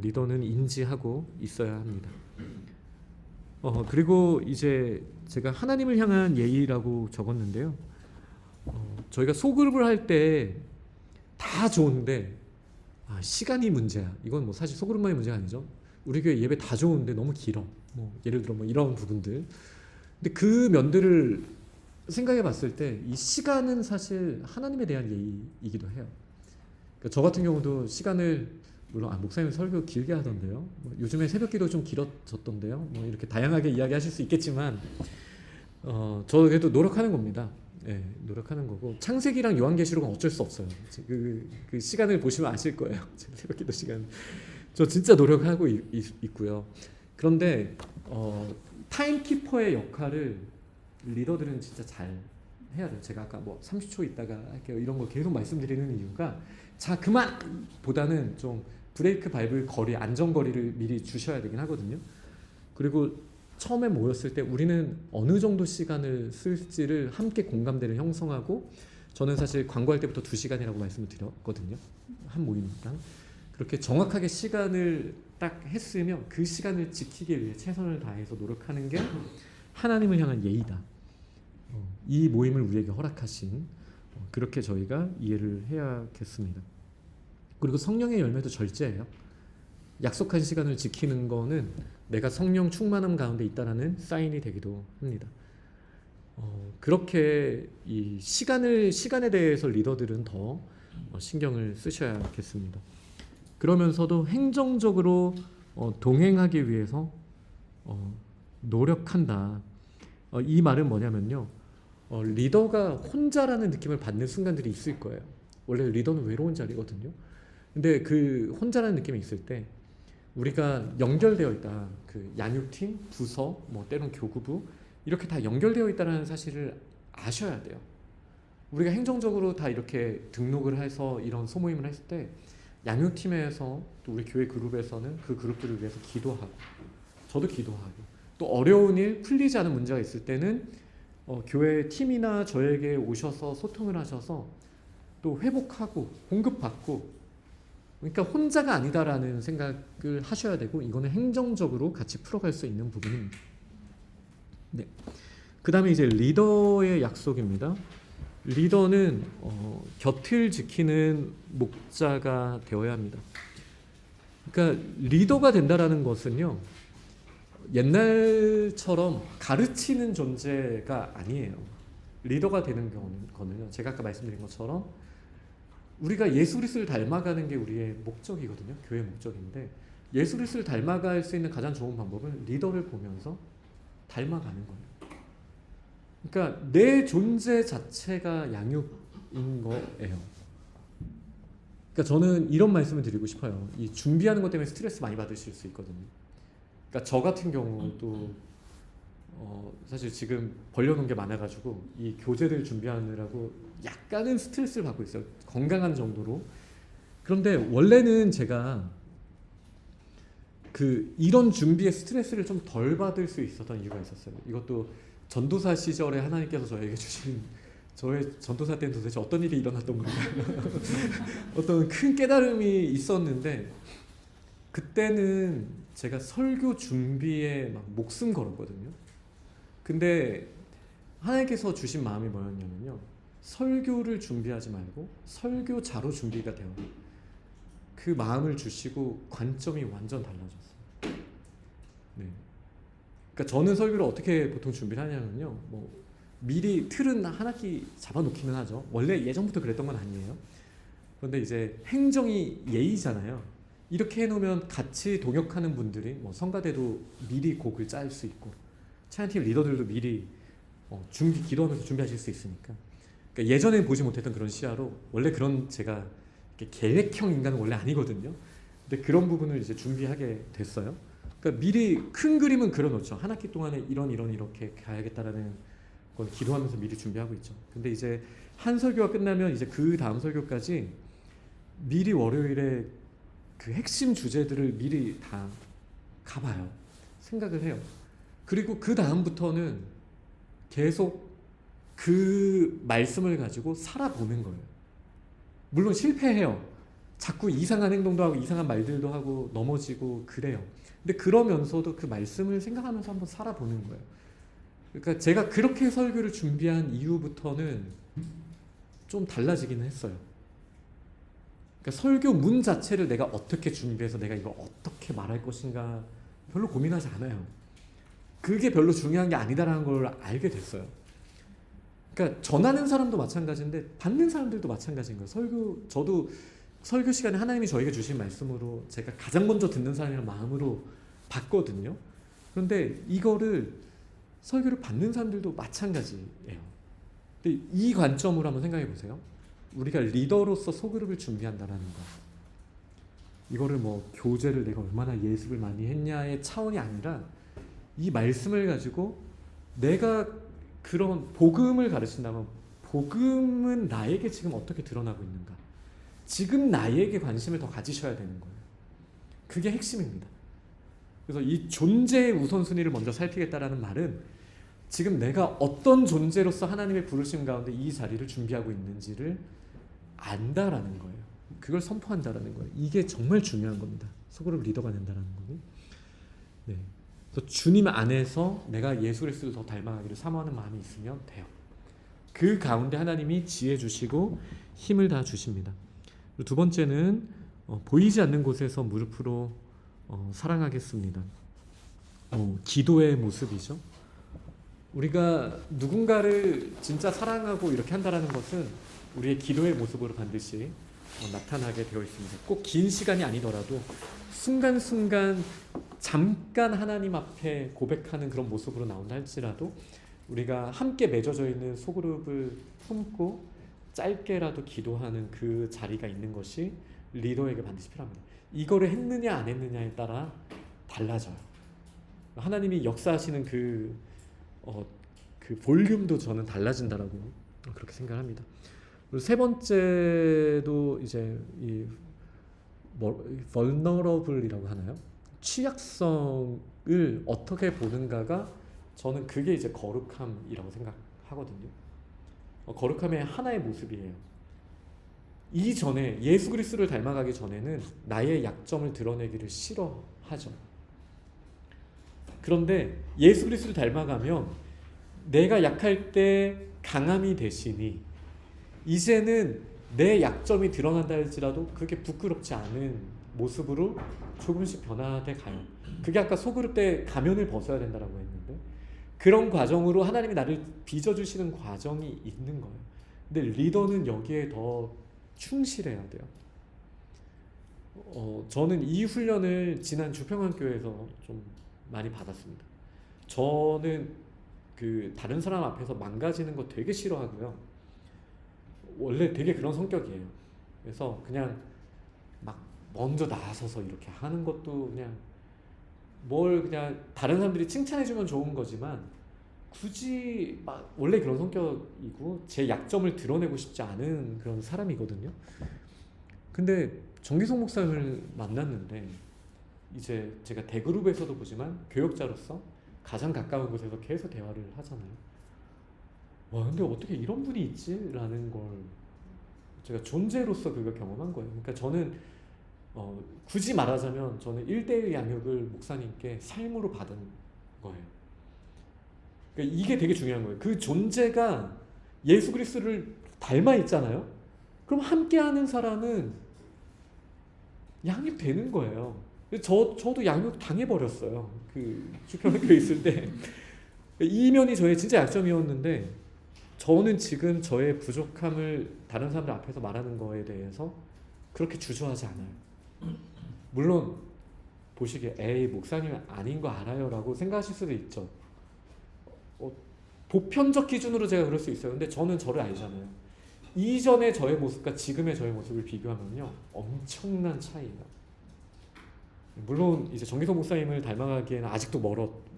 리더는 인지하고 있어야 합니다. 그리고 이제 제가 하나님을 향한 예의라고 적었는데요. 저희가 소그룹을 할 때 다 좋은데 시간이 문제야. 이건 뭐 사실 소그룹만의 문제가 아니죠. 우리 교회 예배 다 좋은데 너무 길어. 뭐 예를 들어 뭐 이런 부분들. 근데 그 면들을 생각해 봤을 때 이 시간은 사실 하나님에 대한 예의이기도 해요. 그러니까 저 같은 경우도 시간을, 물론 목사님 설교 길게 하던데요. 뭐 요즘에 새벽기도 좀 길어졌던데요. 뭐 이렇게 다양하게 이야기하실 수 있겠지만 저 그래도 노력하는 겁니다. 네, 노력하는 거고, 창세기랑 요한계시록은 어쩔 수 없어요. 그 시간을 보시면 아실 거예요. 새벽기도 시간. 저 진짜 노력하고 있고요. 그런데 타임키퍼의 역할을 리더들은 진짜 잘 해야 돼요. 제가 아까 뭐 30초 있다가 할게요 이런 거 계속 말씀드리는 이유가 자 그만 보다는 좀 브레이크 밟을 거리 안전거리를 미리 주셔야 되긴 하거든요. 그리고 처음에 모였을 때 우리는 어느 정도 시간을 쓸지를 함께 공감대를 형성하고 저는 사실 광고할 때부터 2시간이라고 말씀을 드렸거든요. 한 모임당 그렇게 정확하게 시간을 딱 했으면 그 시간을 지키기 위해 최선을 다해서 노력하는 게 하나님을 향한 예의다. 이 모임을 우리에게 허락하신 그렇게 저희가 이해를 해야겠습니다. 그리고 성령의 열매도 절제예요. 약속한 시간을 지키는 거는 내가 성령 충만함 가운데 있다라는 사인이 되기도 합니다. 그렇게 이 시간에 대해서 리더들은 더 신경을 쓰셔야겠습니다. 그러면서도 행정적으로 동행하기 위해서 노력한다. 이 말은 뭐냐면요. 리더가 혼자라는 느낌을 받는 순간들이 있을 거예요. 원래 리더는 외로운 자리거든요. 근데 그 혼자라는 느낌이 있을 때 우리가 연결되어 있다. 그 양육팀, 부서, 뭐 때론 교구부 이렇게 다 연결되어 있다는 사실을 아셔야 돼요. 우리가 행정적으로 다 이렇게 등록을 해서 이런 소모임을 했을 때 양육팀에서 또 우리 교회 그룹에서는 그 그룹들을 위해서 기도하고 저도 기도하고 또 어려운 일 풀리지 않은 문제가 있을 때는 교회 팀이나 저에게 오셔서 소통을 하셔서 또 회복하고 공급받고 그러니까 혼자가 아니다라는 생각을 하셔야 되고 이거는 행정적으로 같이 풀어갈 수 있는 부분입니다. 네. 그 다음에 이제 리더의 약속입니다. 리더는 곁을 지키는 목자가 되어야 합니다. 그러니까 리더가 된다라는 것은요 옛날처럼 가르치는 존재가 아니에요. 리더가 되는 거는요 제가 아까 말씀드린 것처럼 우리가 예수 그리스도를 닮아가는 게 우리의 목적이거든요. 교회의 목적인데 예수 그리스도를 닮아갈 수 있는 가장 좋은 방법은 리더를 보면서 닮아가는 거예요. 그러니까 내 존재 자체가 양육인 거예요. 그러니까 저는 이런 말씀을 드리고 싶어요. 이 준비하는 것 때문에 스트레스 많이 받으실 수 있거든요. 그러니까 저 같은 경우도 사실 지금 벌려놓은 게 많아가지고 이 교재들 준비하느라고 약간은 스트레스를 받고 있어요. 건강한 정도로. 그런데 원래는 제가 이런 준비에 스트레스를 좀 덜 받을 수 있었던 이유가 있었어요. 이것도 전도사 시절에 하나님께서 저에게 주신 저의 전도사 때는 도대체 어떤 일이 일어났던 건가 어떤 큰 깨달음이 있었는데 그때는 제가 설교 준비에 막 목숨 걸었거든요. 근데 하나님께서 주신 마음이 뭐였냐면요. 설교를 준비하지 말고 설교자로 준비가 되어 그 마음을 주시고 관점이 완전 달라졌어요. 네. 그러니까 저는 설교를 어떻게 보통 준비를 하냐면요. 뭐 미리 틀은 한 학기 잡아놓기는 하죠. 원래 예전부터 그랬던 건 아니에요. 그런데 이제 행정이 예의잖아요. 이렇게 해놓으면 같이 동역하는 분들이 뭐 성가대도 미리 곡을 짤 수 있고 찬양팀 리더들도 미리 기도하면서 준비하실 수 있으니까. 그러니까 예전에 보지 못했던 그런 시야로 원래 그런 제가 계획형 인간은 원래 아니거든요. 근데 그런 부분을 이제 준비하게 됐어요. 그러니까 미리 큰 그림은 그려놓죠. 한 학기 동안에 이렇게 가야겠다라는 건 기도하면서 미리 준비하고 있죠. 근데 이제 한 설교가 끝나면 이제 그 다음 설교까지 미리 월요일에 그 핵심 주제들을 미리 다 가봐요. 생각을 해요. 그리고 그 다음부터는 계속 그 말씀을 가지고 살아보는 거예요. 물론 실패해요. 자꾸 이상한 행동도 하고 이상한 말들도 하고 넘어지고 그래요. 근데 그러면서도 그 말씀을 생각하면서 한번 살아보는 거예요. 그러니까 제가 그렇게 설교를 준비한 이후부터는 좀 달라지기는 했어요. 그러니까 설교문 자체를 내가 어떻게 준비해서 내가 이걸 어떻게 말할 것인가 별로 고민하지 않아요. 그게 별로 중요한 게 아니다라는 걸 알게 됐어요. 그러니까 전하는 사람도 마찬가지인데 받는 사람들도 마찬가지인 거예요. 저도 설교 시간에 하나님이 저에게 주신 말씀으로 제가 가장 먼저 듣는 사람이라는 마음으로 받거든요. 그런데 이거를 설교를 받는 사람들도 마찬가지예요. 근데 이 관점으로 한번 생각해 보세요. 우리가 리더로서 소그룹을 준비한다라는 거. 이거를 뭐 교재를 내가 얼마나 예습을 많이 했냐의 차원이 아니라 이 말씀을 가지고 내가 그런 복음을 가르친다면 복음은 나에게 지금 어떻게 드러나고 있는가? 지금 나에게 관심을 더 가지셔야 되는 거예요. 그게 핵심입니다. 그래서 이 존재의 우선순위를 먼저 살피겠다라는 말은 지금 내가 어떤 존재로서 하나님의 부르심 가운데 이 자리를 준비하고 있는지를 안다라는 거예요. 그걸 선포한다라는 거예요. 이게 정말 중요한 겁니다. 소그룹 리더가 된다라는 거고. 네. 그래서 주님 안에서 내가 예수 그리스도를 더 닮아가기를 사모하는 마음이 있으면 돼요. 그 가운데 하나님이 지혜 주시고 힘을 다 주십니다. 그리고 두 번째는 보이지 않는 곳에서 무릎으로 사랑하겠습니다. 기도의 모습이죠. 우리가 누군가를 진짜 사랑하고 이렇게 한다는 것은 우리의 기도의 모습으로 반드시 나타나게 되어 있습니다. 꼭 긴 시간이 아니더라도 순간순간 잠깐 하나님 앞에 고백하는 그런 모습으로 나온다 할지라도 우리가 함께 맺어져 있는 소그룹을 품고 짧게라도 기도하는 그 자리가 있는 것이 리더에게 반드시 필요합니다. 이거를 했느냐 안 했느냐에 따라 달라져요. 하나님이 역사하시는 그 볼륨도 저는 달라진다라고 그렇게 생각합니다. 그리고 세 번째도 이제 이 vulnerable이라고 하나요? 취약성을 어떻게 보는가가 저는 그게 이제 거룩함이라고 생각하거든요. 거룩함의 하나의 모습이에요. 이전에 예수 그리스도를 닮아가기 전에는 나의 약점을 드러내기를 싫어하죠. 그런데 예수 그리스도를 닮아가면 내가 약할 때 강함이 되시니 이제는 내 약점이 드러난다 할지라도 그게 부끄럽지 않은 모습으로 조금씩 변화돼 가요. 그게 아까 소그룹 때 가면을 벗어야 된다라고 했는데 그런 과정으로 하나님이 나를 빚어주시는 과정이 있는 거예요. 근데 리더는 여기에 더 충실해야 돼요. 저는 이 훈련을 지난 주평안교회에서 좀 많이 받았습니다. 저는 그 다른 사람 앞에서 망가지는 거 되게 싫어하고요. 원래 되게 그런 성격이에요. 그래서 그냥 막 먼저 나서서 이렇게 하는 것도 그냥 그냥 다른 사람들이 칭찬해주면 좋은 거지만 굳이 막 원래 그런 성격이고 제 약점을 드러내고 싶지 않은 그런 사람이거든요. 근데 정기성 목사님을 만났는데 이제 제가 대그룹에서도 보지만 교역자로서 가장 가까운 곳에서 계속 대화를 하잖아요. 와, 근데 어떻게 이런 분이 있지? 라는 걸 제가 존재로서 그걸 경험한 거예요. 그러니까 저는 굳이 말하자면 저는 1대1 양육을 목사님께 삶으로 받은 거예요. 그러니까 이게 되게 중요한 거예요. 그 존재가 예수 그리스도를 닮아 있잖아요. 그럼 함께하는 사람은 양육되는 거예요. 저도 양육 당해버렸어요. 그 주평학교에 있을 때 이면이 저의 진짜 약점이었는데 저는 지금 저의 부족함을 다른 사람들 앞에서 말하는 거에 대해서 그렇게 주저하지 않아요. 물론 보시기에 에이 목사님은 아닌 거 알아요 라고 생각하실 수도 있죠. 보편적 기준으로 제가 그럴 수 있어요. 근데 저는 저를 알잖아요. 이전의 저의 모습과 지금의 저의 모습을 비교하면요 엄청난 차이가. 물론 이제 정기성 목사님을 닮아가기에는 아직도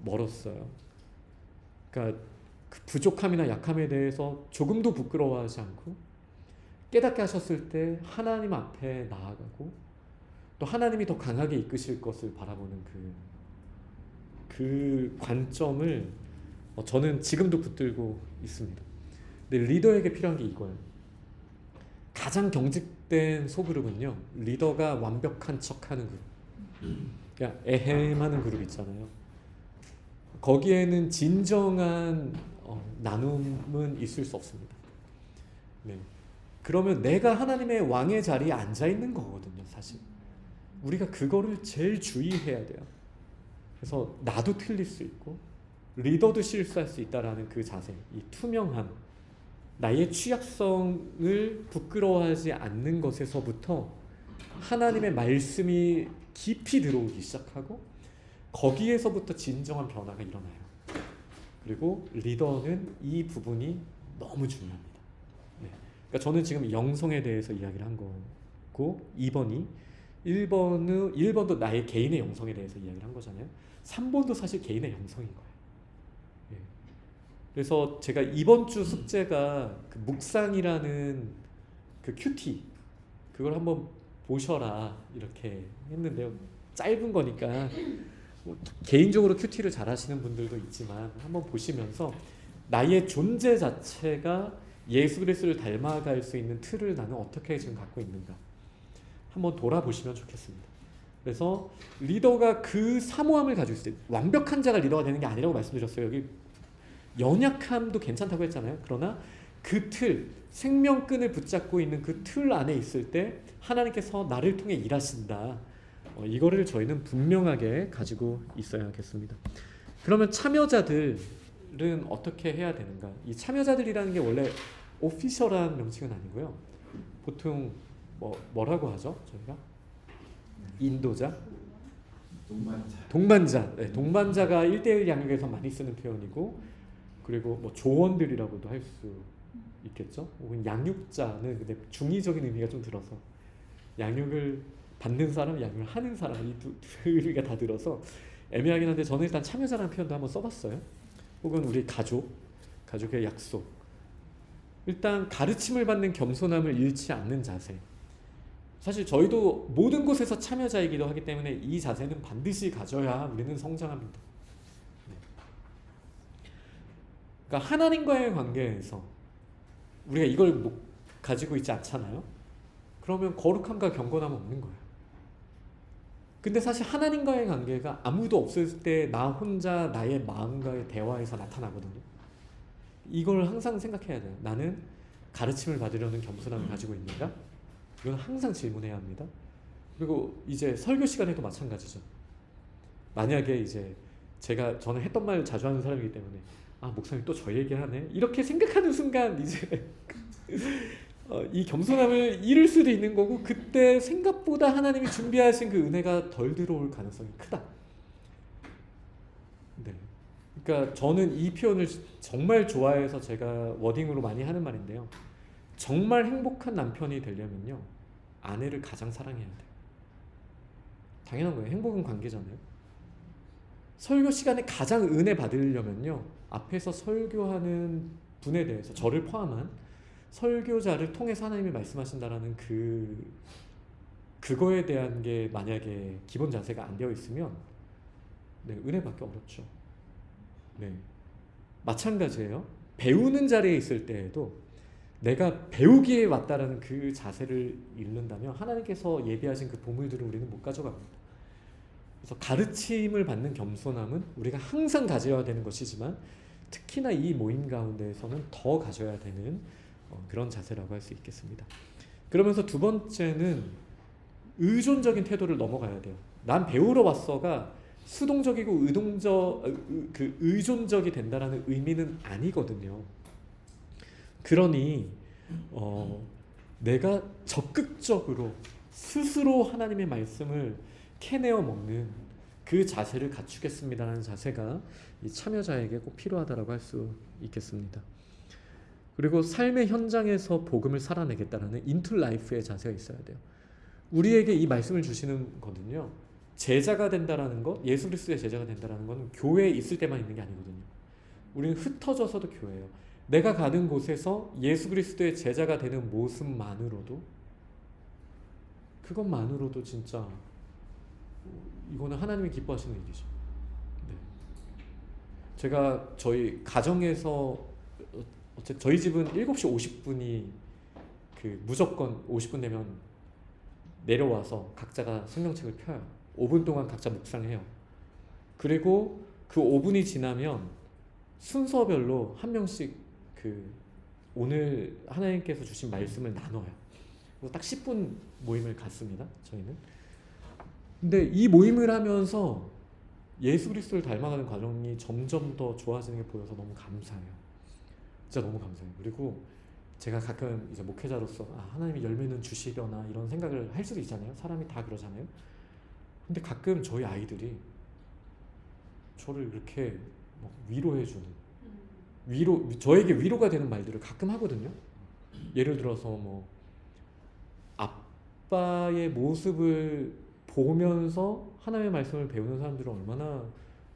멀었어요. 그러니까 그 부족함이나 약함에 대해서 조금도 부끄러워하지 않고 깨닫게 하셨을 때 하나님 앞에 나아가고 또 하나님이 더 강하게 이끄실 것을 바라보는 그 관점을 저는 지금도 붙들고 있습니다. 근데 리더에게 필요한 게 이거예요. 가장 경직된 소그룹은요 리더가 완벽한 척하는 그룹, 그러니까 에헴하는 그룹 있잖아요. 거기에는 진정한 나눔은 있을 수 없습니다. 네. 그러면 내가 하나님의 왕의 자리에 앉아 있는 거거든요. 사실 우리가 그거를 제일 주의해야 돼요. 그래서 나도 틀릴 수 있고 리더도 실수할 수 있다라는 그 자세, 이 투명함, 나의 취약성을 부끄러워하지 않는 것에서부터 하나님의 말씀이 깊이 들어오기 시작하고 거기에서부터 진정한 변화가 일어나요. 그리고 리더는 이 부분이 너무 중요합니다. 네. 그러니까 저는 지금 영성에 대해서 이야기를 한 거고 1번도 나의 개인의 영성에 대해서 이야기를 한 거잖아요. 3번도 사실 개인의 영성인 거예요. 네. 그래서 제가 이번 주 숙제가 그 묵상이라는 그 큐티 그걸 한번 보셔라 이렇게 했는데요. 짧은 거니까 뭐 개인적으로 큐티를 잘 하시는 분들도 있지만 한번 보시면서 나의 존재 자체가 예수 그리스도를 닮아갈 수 있는 틀을 나는 어떻게 지금 갖고 있는가 한번 돌아보시면 좋겠습니다. 그래서 리더가 그 사모함을 가지고 있을 때 완벽한 자가 리더가 되는 게 아니라고 말씀드렸어요. 여기 연약함도 괜찮다고 했잖아요. 그러나 그 틀, 생명끈을 붙잡고 있는 그 틀 안에 있을 때 하나님께서 나를 통해 일하신다. 이거를 저희는 분명하게 가지고 있어야겠습니다. 그러면 참여자들은 어떻게 해야 되는가? 이 참여자들이라는 게 원래 오피셜한 명칭은 아니고요. 보통 뭐라고 하죠? 저희가 인도자, 동반자. 네, 동반자가 1대1 양육에서 많이 쓰는 표현이고, 그리고 뭐 조원들이라고도 할 수 있겠죠. 혹은 양육자는 근데 중의적인 의미가 좀 들어서 양육을 받는 사람, 양육을 하는 사람 이 두 의미가 다 들어서 애매하긴 한데 저는 일단 참여자라는 표현도 한번 써봤어요. 혹은 우리 가족의 약속. 일단 가르침을 받는 겸손함을 잃지 않는 자세. 사실 저희도 모든 곳에서 참여자이기도 하기 때문에 이 자세는 반드시 가져야 우리는 성장합니다. 네. 그러니까 하나님과의 관계에서 우리가 이걸 가지고 있지 않잖아요. 그러면 거룩함과 경건함은 없는 거예요. 근데 사실 하나님과의 관계가 아무도 없을 때 나 혼자 나의 마음과의 대화에서 나타나거든요. 이걸 항상 생각해야 돼요. 나는 가르침을 받으려는 겸손함을 가지고 있는가? 이건 항상 질문해야 합니다. 그리고 이제 설교 시간에도 마찬가지죠. 만약에 이제 저는 했던 말 자주 하는 사람이기 때문에 목사님 또 저 얘기하네 이렇게 생각하는 순간 이제 이 겸손함을 잃을 수도 있는 거고, 그때 생각보다 하나님이 준비하신 그 은혜가 덜 들어올 가능성이 크다. 네. 그러니까 저는 이 표현을 정말 좋아해서 제가 워딩으로 많이 하는 말인데요. 정말 행복한 남편이 되려면요, 아내를 가장 사랑해야 돼요. 당연한 거예요. 행복은 관계잖아요. 설교 시간에 가장 은혜 받으려면요, 앞에서 설교하는 분에 대해서 저를 포함한 설교자를 통해서 하나님이 말씀하신다라는 그거에 대한 게 만약에 기본 자세가 안 되어 있으면 은혜 받기 어렵죠. 네. 마찬가지예요. 배우는 자리에 있을 때에도 내가 배우기에 왔다라는 그 자세를 잃는다면 하나님께서 예비하신 그 보물들을 우리는 못 가져갑니다. 그래서 가르침을 받는 겸손함은 우리가 항상 가져야 되는 것이지만 특히나 이 모임 가운데에서는 더 가져야 되는 그런 자세라고 할 수 있겠습니다. 그러면서 두 번째는 의존적인 태도를 넘어가야 돼요. 난 배우러 왔어가 수동적이고 의존적이 된다라는 의미는 아니거든요. 그러니 내가 적극적으로 스스로 하나님의 말씀을 캐내어 먹는 그 자세를 갖추겠습니다라는 자세가 이 참여자에게 꼭 필요하다라고 할 수 있겠습니다. 그리고 삶의 현장에서 복음을 살아내겠다라는 인투 라이프의 자세가 있어야 돼요. 우리에게 이 말씀을 주시는 거는요, 제자가 된다라는 것, 예수 그리스도의 제자가 된다라는 건 교회에 있을 때만 있는 게 아니거든요. 우리는 흩어져서도 교회예요. 내가 가는 곳에서 예수 그리스도의 제자가 되는 모습만으로도, 그것만으로도 진짜 이거는 하나님이 기뻐하시는 일이죠. 네. 제가 저희 가정에서 저희 집은 7시 50분이 무조건 50분 되면 내려와서 각자가 성경책을 펴요. 5분 동안 각자 묵상해요. 그리고 그 5분이 지나면 순서별로 한 명씩 오늘 하나님께서 주신 말씀을 나눠요. 그래서 딱 10분 모임을 갖습니다. 저희는. 근데 이 모임을 하면서 예수 그리스도를 닮아가는 과정이 점점 더 좋아지는 게 보여서 너무 감사해요. 진짜 너무 감사해요. 그리고 제가 가끔 이제 목회자로서 하나님이 열매는 주시려나 이런 생각을 할 수도 있잖아요. 사람이 다 그러잖아요. 근데 가끔 저희 아이들이 저를 이렇게 위로해주는, 저에게 위로가 되는 말들을 가끔 하거든요. 예를 들어서 아빠의 모습을 보면서 하나님의 말씀을 배우는 사람들은 얼마나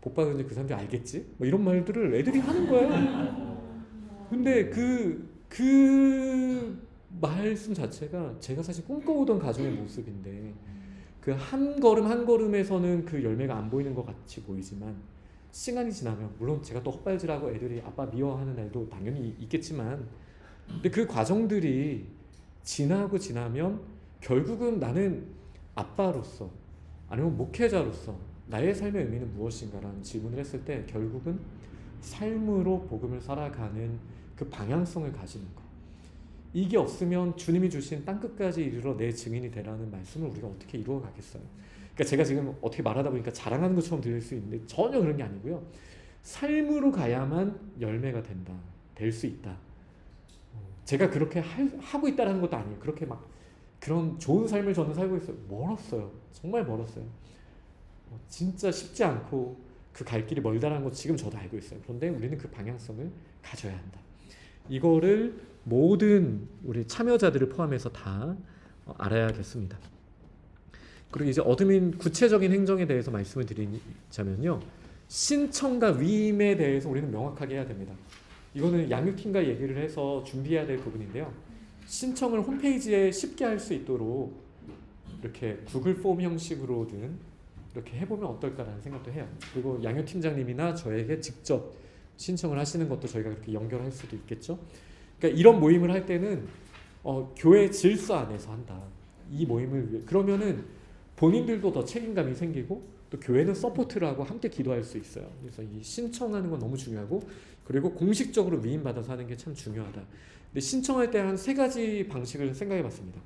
복 받은지 그 사람들이 알겠지? 이런 말들을 애들이 하는 거예요. 근데 그 말씀 자체가 제가 사실 꿈꿔오던 가정의 모습인데 그 한 걸음 한 걸음에서는 그 열매가 안 보이는 것 같이 보이지만 시간이 지나면 물론 제가 또 헛발질하고 애들이 아빠 미워하는 날도 당연히 있겠지만 근데 그 과정들이 지나고 지나면 결국은 나는 아빠로서 아니면 목회자로서 나의 삶의 의미는 무엇인가라는 질문을 했을 때 결국은 삶으로 복음을 살아가는 그 방향성을 가지는 것. 이게 없으면 주님이 주신 땅끝까지 이르러 내 증인이 되라는 말씀을 우리가 어떻게 이루어 가겠어요. 그러니까 제가 지금 어떻게 말하다 보니까 자랑하는 것처럼 들릴 수 있는데 전혀 그런 게 아니고요. 삶으로 가야만 열매가 된다. 될 수 있다. 제가 그렇게 하고 있다는 것도 아니에요. 그렇게 막 그런 좋은 삶을 저는 살고 있어요. 멀었어요. 정말 멀었어요. 진짜 쉽지 않고 그 갈 길이 멀다는 거 지금 저도 알고 있어요. 그런데 우리는 그 방향성을 가져야 한다. 이거를 모든 우리 참여자들을 포함해서 다 알아야겠습니다. 그리고 이제 어드민 구체적인 행정에 대해서 말씀을 드리자면요. 신청과 위임에 대해서 우리는 명확하게 해야 됩니다. 이거는 양육팀과 얘기를 해서 준비해야 될 부분인데요. 신청을 홈페이지에 쉽게 할 수 있도록 이렇게 구글 폼 형식으로든 이렇게 해보면 어떨까라는 생각도 해요. 그리고 양육팀장님이나 저에게 직접 신청을 하시는 것도 저희가 그렇게 연결할 수도 있겠죠. 그러니까 이런 모임을 할 때는 교회 질서 안에서 한다. 이 모임을 위해 그러면은 본인들도 더 책임감이 생기고 또 교회는 서포트를 하고 함께 기도할 수 있어요. 그래서 이 신청하는 건 너무 중요하고 그리고 공식적으로 위임받아서 하는 게 참 중요하다. 근데 신청할 때 한 3가지 방식을 생각해 봤습니다.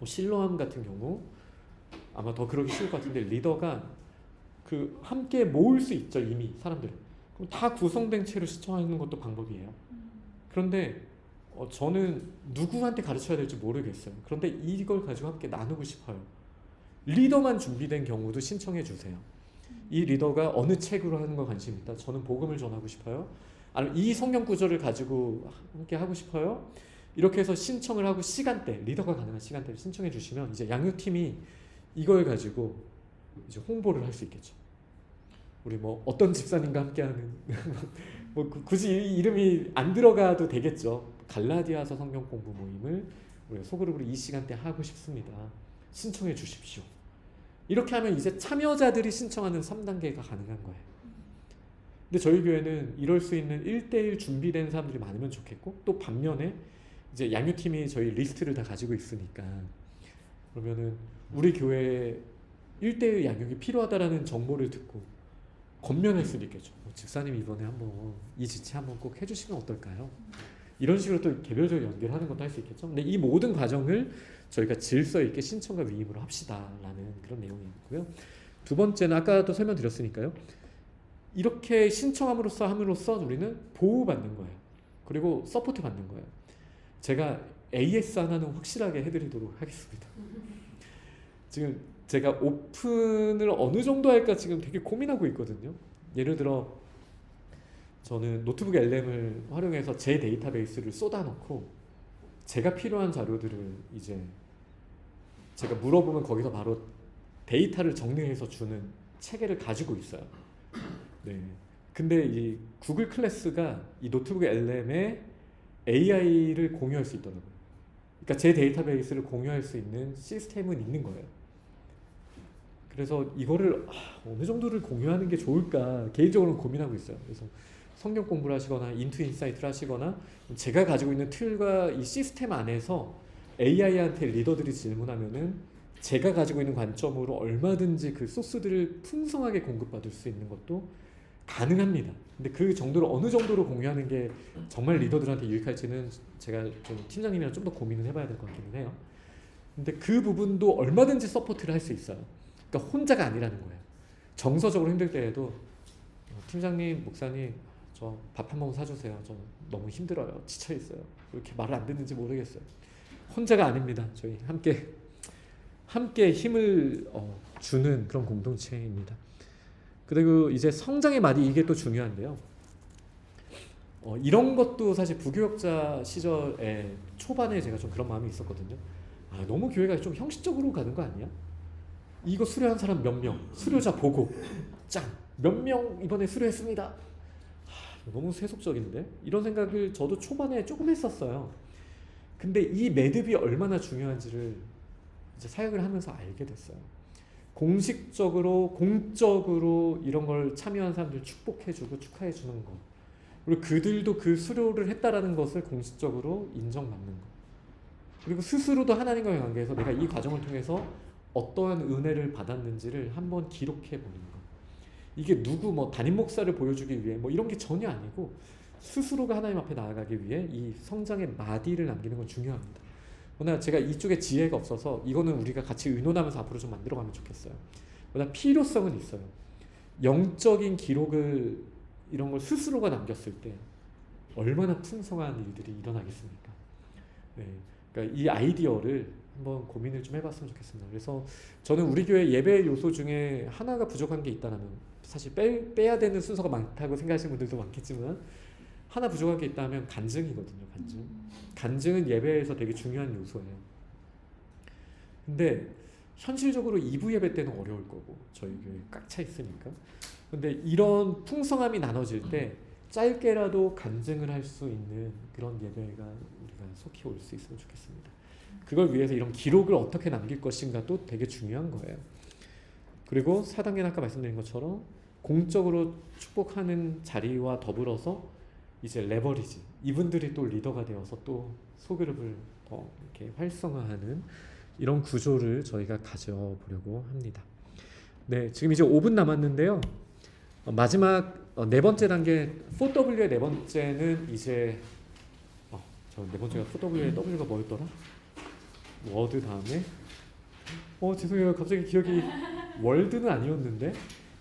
실로암 같은 경우 아마 더 그러기 쉬울 것 같은데 리더가 그 함께 모을 수 있죠. 이미 사람들을. 그럼 다 구성된 채로 신청하는 것도 방법이에요. 그런데 저는 누구한테 가르쳐야 될지 모르겠어요. 그런데 이걸 가지고 함께 나누고 싶어요. 리더만 준비된 경우도 신청해 주세요. 이 리더가 어느 책으로 하는 거 관심 있다. 저는 복음을 전하고 싶어요. 아니면 이 성경 구절을 가지고 함께 하고 싶어요. 이렇게 해서 신청을 하고 시간대, 리더가 가능한 시간대를 신청해 주시면 이제 양육팀이 이걸 가지고 이제 홍보를 할 수 있겠죠. 우리 뭐 어떤 집사님과 함께하는 뭐 굳이 이름이 안 들어가도 되겠죠. 갈라디아서 성경 공부 모임을 우리 소그룹으로 이 시간대 하고 싶습니다. 신청해 주십시오. 이렇게 하면 이제 참여자들이 신청하는 3단계가 가능한 거예요. 근데 저희 교회는 이럴 수 있는 1대1 준비된 사람들이 많으면 좋겠고 또 반면에 이제 양육팀이 저희 리스트를 다 가지고 있으니까 그러면은 우리 교회에 1대1 양육이 필요하다라는 정보를 듣고 건면할 수도 있겠죠. 집사님 이번에 한번 이 지체 한번 꼭 해주시면 어떨까요? 이런 식으로 또 개별적으로 연결하는 것도 할 수 있겠죠. 근데 이 모든 과정을 저희가 질서 있게 신청과 위임으로 합시다라는 그런 내용이고요. 두 번째는 아까도 설명드렸으니까요. 이렇게 신청함으로써 함으로써 우리는 보호받는 거예요. 그리고 서포트 받는 거예요. 제가 AS 하나는 확실하게 해드리도록 하겠습니다. 지금 제가 오픈을 어느 정도 할까 지금 되게 고민하고 있거든요. 예를 들어 저는 노트북 LM을 활용해서 제 데이터베이스를 쏟아놓고 제가 필요한 자료들을 이제 제가 물어보면 거기서 바로 데이터를 정리해서 주는 체계를 가지고 있어요. 네. 근데 이 구글 클래스가 이 노트북 LM에 AI를 공유할 수 있더라고요. 그러니까 제 데이터베이스를 공유할 수 있는 시스템은 있는 거예요. 그래서 이거를 어느 정도를 공유하는 게 좋을까 개인적으로는 고민하고 있어요. 그래서 성경 공부를 하시거나 인투 인사이트를 하시거나 제가 가지고 있는 틀과 이 시스템 안에서 AI한테 리더들이 질문하면은 제가 가지고 있는 관점으로 얼마든지 그 소스들을 풍성하게 공급받을 수 있는 것도 가능합니다. 근데 그 정도로 어느 정도로 공유하는 게 정말 리더들한테 유익할지는 제가 좀 팀장님이랑 좀 더 고민을 해봐야 될 것 같기는 해요. 근데 그 부분도 얼마든지 서포트를 할 수 있어요. 그러니까 혼자가 아니라는 거예요. 정서적으로 힘들 때에도 팀장님, 목사님 저 밥 한 번 사주세요. 저 너무 힘들어요. 지쳐 있어요. 왜 이렇게 말을 안 듣는지 모르겠어요. 혼자가 아닙니다. 저희 함께 힘을 주는 그런 공동체입니다. 그리고 이제 성장의 말이 이게 또 중요한데요. 이런 것도 사실 부교역자 시절에 초반에 제가 좀 그런 마음이 있었거든요. 너무 교회가 좀 형식적으로 가는 거 아니야? 이거 수료한 사람 몇 명, 수료자 보고 짠, 몇 명 이번에 수료했습니다. 너무 세속적인데? 이런 생각을 저도 초반에 조금 했었어요. 근데 이 매듭이 얼마나 중요한지를 이제 사역을 하면서 알게 됐어요. 공식적으로 공적으로 이런 걸 참여한 사람들 축복해주고 축하해주는 거, 그리고 그들도 그 수료를 했다라는 것을 공식적으로 인정받는 거, 그리고 스스로도 하나님과의 관계에서 내가 이 과정을 통해서 어떠한 은혜를 받았는지를 한번 기록해 보는 거. 이게 누구 뭐 담임 목사를 보여주기 위해 뭐 이런 게 전혀 아니고 스스로가 하나님 앞에 나아가기 위해 이 성장의 마디를 남기는 건 중요합니다. 그러나 제가 이쪽에 지혜가 없어서 이거는 우리가 같이 의논하면서 앞으로 좀 만들어가면 좋겠어요. 그러나 필요성은 있어요. 영적인 기록을 이런 걸 스스로가 남겼을 때 얼마나 풍성한 일들이 일어나겠습니까? 네, 그러니까 이 아이디어를 한번 고민을 좀 해봤으면 좋겠습니다. 그래서 저는 우리 교회 예배 요소 중에 하나가 부족한 게 있다면, 사실 빼야 되는 순서가 많다고 생각하시는 분들도 많겠지만 하나 부족한 게 있다면 간증이거든요. 간증은 예배에서 되게 중요한 요소예요. 근데 현실적으로 2부 예배 때는 어려울 거고 저희 교회 꽉 차 있으니까. 근데 이런 풍성함이 나눠질 때 짧게라도 간증을 할 수 있는 그런 예배가 우리가 속히 올 수 있으면 좋겠습니다. 그걸 위해서 이런 기록을 어떻게 남길 것인가도 되게 중요한 거예요. 그리고 4단계는 아까 말씀드린 것처럼 공적으로 축복하는 자리와 더불어서 이제 레버리지, 이분들이 또 리더가 되어서 또 소그룹을 더 이렇게 활성화하는 이런 구조를 저희가 가져보려고 합니다. 네, 지금 이제 5분 남았는데요. 마지막 네 번째 단계 4W의 네 번째는 이제 저 네 번째가 4W의 W가 뭐였더라? 워드 다음에 죄송해요. 갑자기 기억이 월드는 아니었는데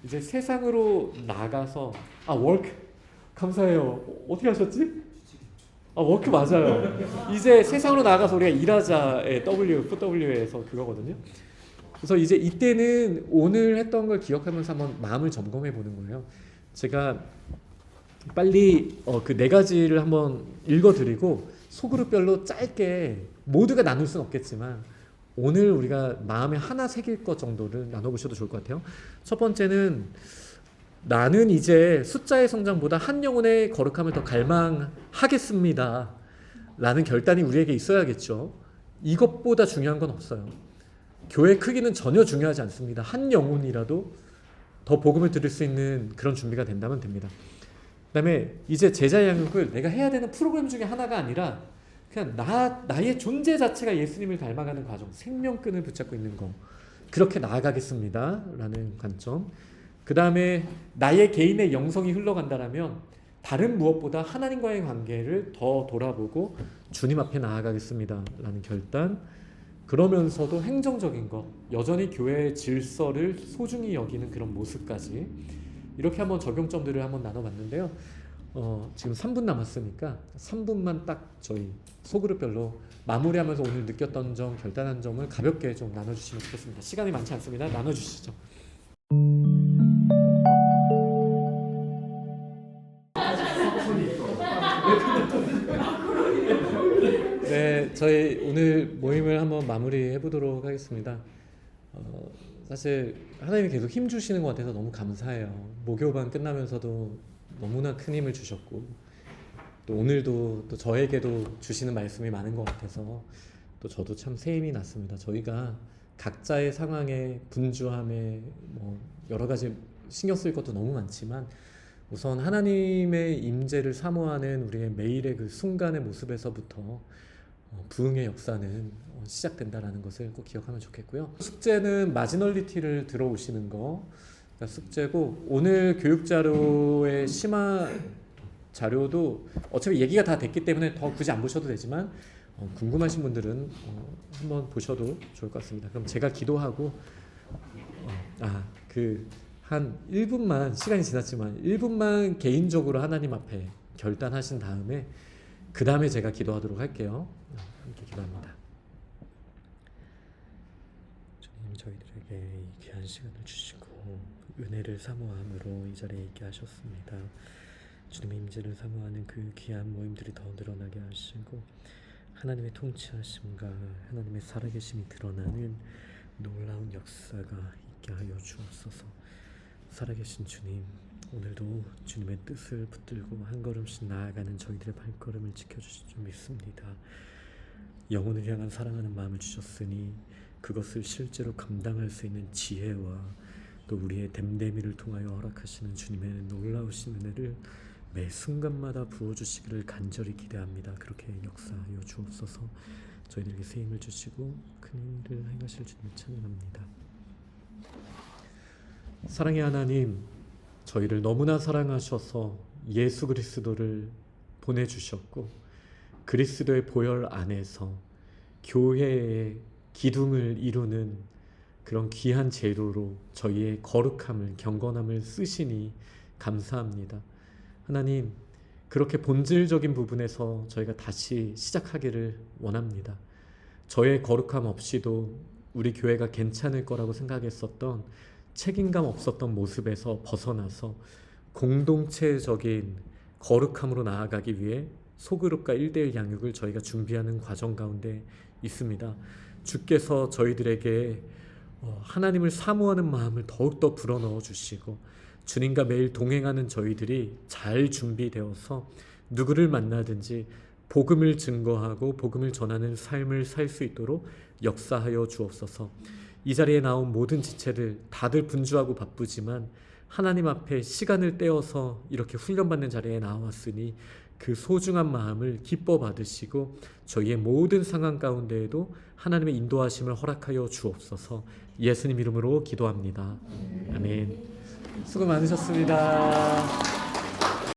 이제 세상으로 나가서 워크, 감사해요. 어떻게 하셨지? 워크 맞아요. 이제 세상으로 나가서 우리가 일하자의4W에서 그거거든요. 그래서 이제 이때는 오늘 했던 걸 기억하면서 한번 마음을 점검해 보는 거예요. 제가 빨리 그 네 가지를 한번 읽어드리고 소그룹별로 짧게 모두가 나눌 수는 없겠지만 오늘 우리가 마음에 하나 새길 것 정도를 나눠보셔도 좋을 것 같아요. 첫 번째는 나는 이제 숫자의 성장보다 한 영혼의 거룩함을 더 갈망하겠습니다 라는 결단이 우리에게 있어야겠죠. 이것보다 중요한 건 없어요. 교회 크기는 전혀 중요하지 않습니다. 한 영혼이라도 더 복음을 들을 수 있는 그런 준비가 된다면 됩니다. 그 다음에 이제 제자 양육을 내가 해야 되는 프로그램 중에 하나가 아니라 그냥 나의 존재 자체가 예수님을 닮아가는 과정, 생명끈을 붙잡고 있는 거, 그렇게 나아가겠습니다 라는 관점. 그 다음에 나의 개인의 영성이 흘러간다라면 다른 무엇보다 하나님과의 관계를 더 돌아보고 주님 앞에 나아가겠습니다 라는 결단. 그러면서도 행정적인 것, 여전히 교회의 질서를 소중히 여기는 그런 모습까지, 이렇게 한번 적용점들을 한번 나눠봤는데요. 지금 3분 남았으니까 3분만 딱 저희 소그룹별로 마무리하면서 오늘 느꼈던 점, 결단한 점을 가볍게 좀 나눠주시면 좋겠습니다. 시간이 많지 않습니다. 나눠주시죠. 네, 저희 오늘 모임을 한번 마무리해 보도록 하겠습니다. 사실 하나님이 계속 힘 주시는 것 같아서 너무 감사해요. 목요반 끝나면서도 너무나 큰 힘을 주셨고, 또 오늘도 또 저에게도 주시는 말씀이 많은 것 같아서 또 저도 참 새 힘이 났습니다. 저희가 각자의 상황에 분주함에 뭐 여러 가지 신경 쓸 것도 너무 많지만 우선 하나님의 임재를 사모하는 우리의 매일의 그 순간의 모습에서부터 부흥의 역사는 시작된다라는 것을 꼭 기억하면 좋겠고요. 숙제는 마지널리티를 들어오시는 거 숙제고, 오늘 교육 자료의 심화 자료도 어차피 얘기가 다 됐기 때문에 더 굳이 안 보셔도 되지만 궁금하신 분들은 한번 보셔도 좋을 것 같습니다. 그럼 제가 기도하고 한 1분만, 시간이 지났지만 1분만 개인적으로 하나님 앞에 결단하신 다음에 그 다음에 제가 기도하도록 할게요. 함께 기도합니다. 주님, 저희들에게 이 귀한 시간을 주시고 은혜를 사모함으로 이 자리에 있게 하셨습니다. 주님의 임재를 사모하는 그 귀한 모임들이 더 늘어나게 하시고 하나님의 통치하심과 하나님의 살아계심이 드러나는 놀라운 역사가 있게 하여 주옵소서. 살아계신 주님, 오늘도 주님의 뜻을 붙들고 한 걸음씩 나아가는 저희들의 발걸음을 지켜주실 줄 믿습니다. 영혼을 향한 사랑하는 마음을 주셨으니 그것을 실제로 감당할 수 있는 지혜와 또 우리의 됨됨이를 통하여 허락하시는 주님의 놀라우신 은혜를 매 순간마다 부어주시기를 간절히 기대합니다. 그렇게 역사하여 주옵소서. 저희들에게 새 힘을 주시고 큰 일을 행하실 주님을 찬양합니다. 사랑의 하나님, 저희를 너무나 사랑하셔서 예수 그리스도를 보내주셨고 그리스도의 보혈 안에서 교회의 기둥을 이루는 그런 귀한 재료로 저희의 거룩함을 경건함을 쓰시니 감사합니다. 하나님, 그렇게 본질적인 부분에서 저희가 다시 시작하기를 원합니다. 저의 거룩함 없이도 우리 교회가 괜찮을 거라고 생각했었던 책임감 없었던 모습에서 벗어나서 공동체적인 거룩함으로 나아가기 위해 소그룹과 1대1 양육을 저희가 준비하는 과정 가운데 있습니다. 주께서 저희들에게 하나님을 사모하는 마음을 더욱더 불어넣어 주시고 주님과 매일 동행하는 저희들이 잘 준비되어서 누구를 만나든지 복음을 증거하고 복음을 전하는 삶을 살 수 있도록 역사하여 주옵소서. 이 자리에 나온 모든 지체들 다들 분주하고 바쁘지만 하나님 앞에 시간을 떼어서 이렇게 훈련받는 자리에 나왔으니 그 소중한 마음을 기뻐 받으시고 저희의 모든 상황 가운데에도 하나님의 인도하심을 허락하여 주옵소서. 예수님 이름으로 기도합니다. 아멘. 수고 많으셨습니다.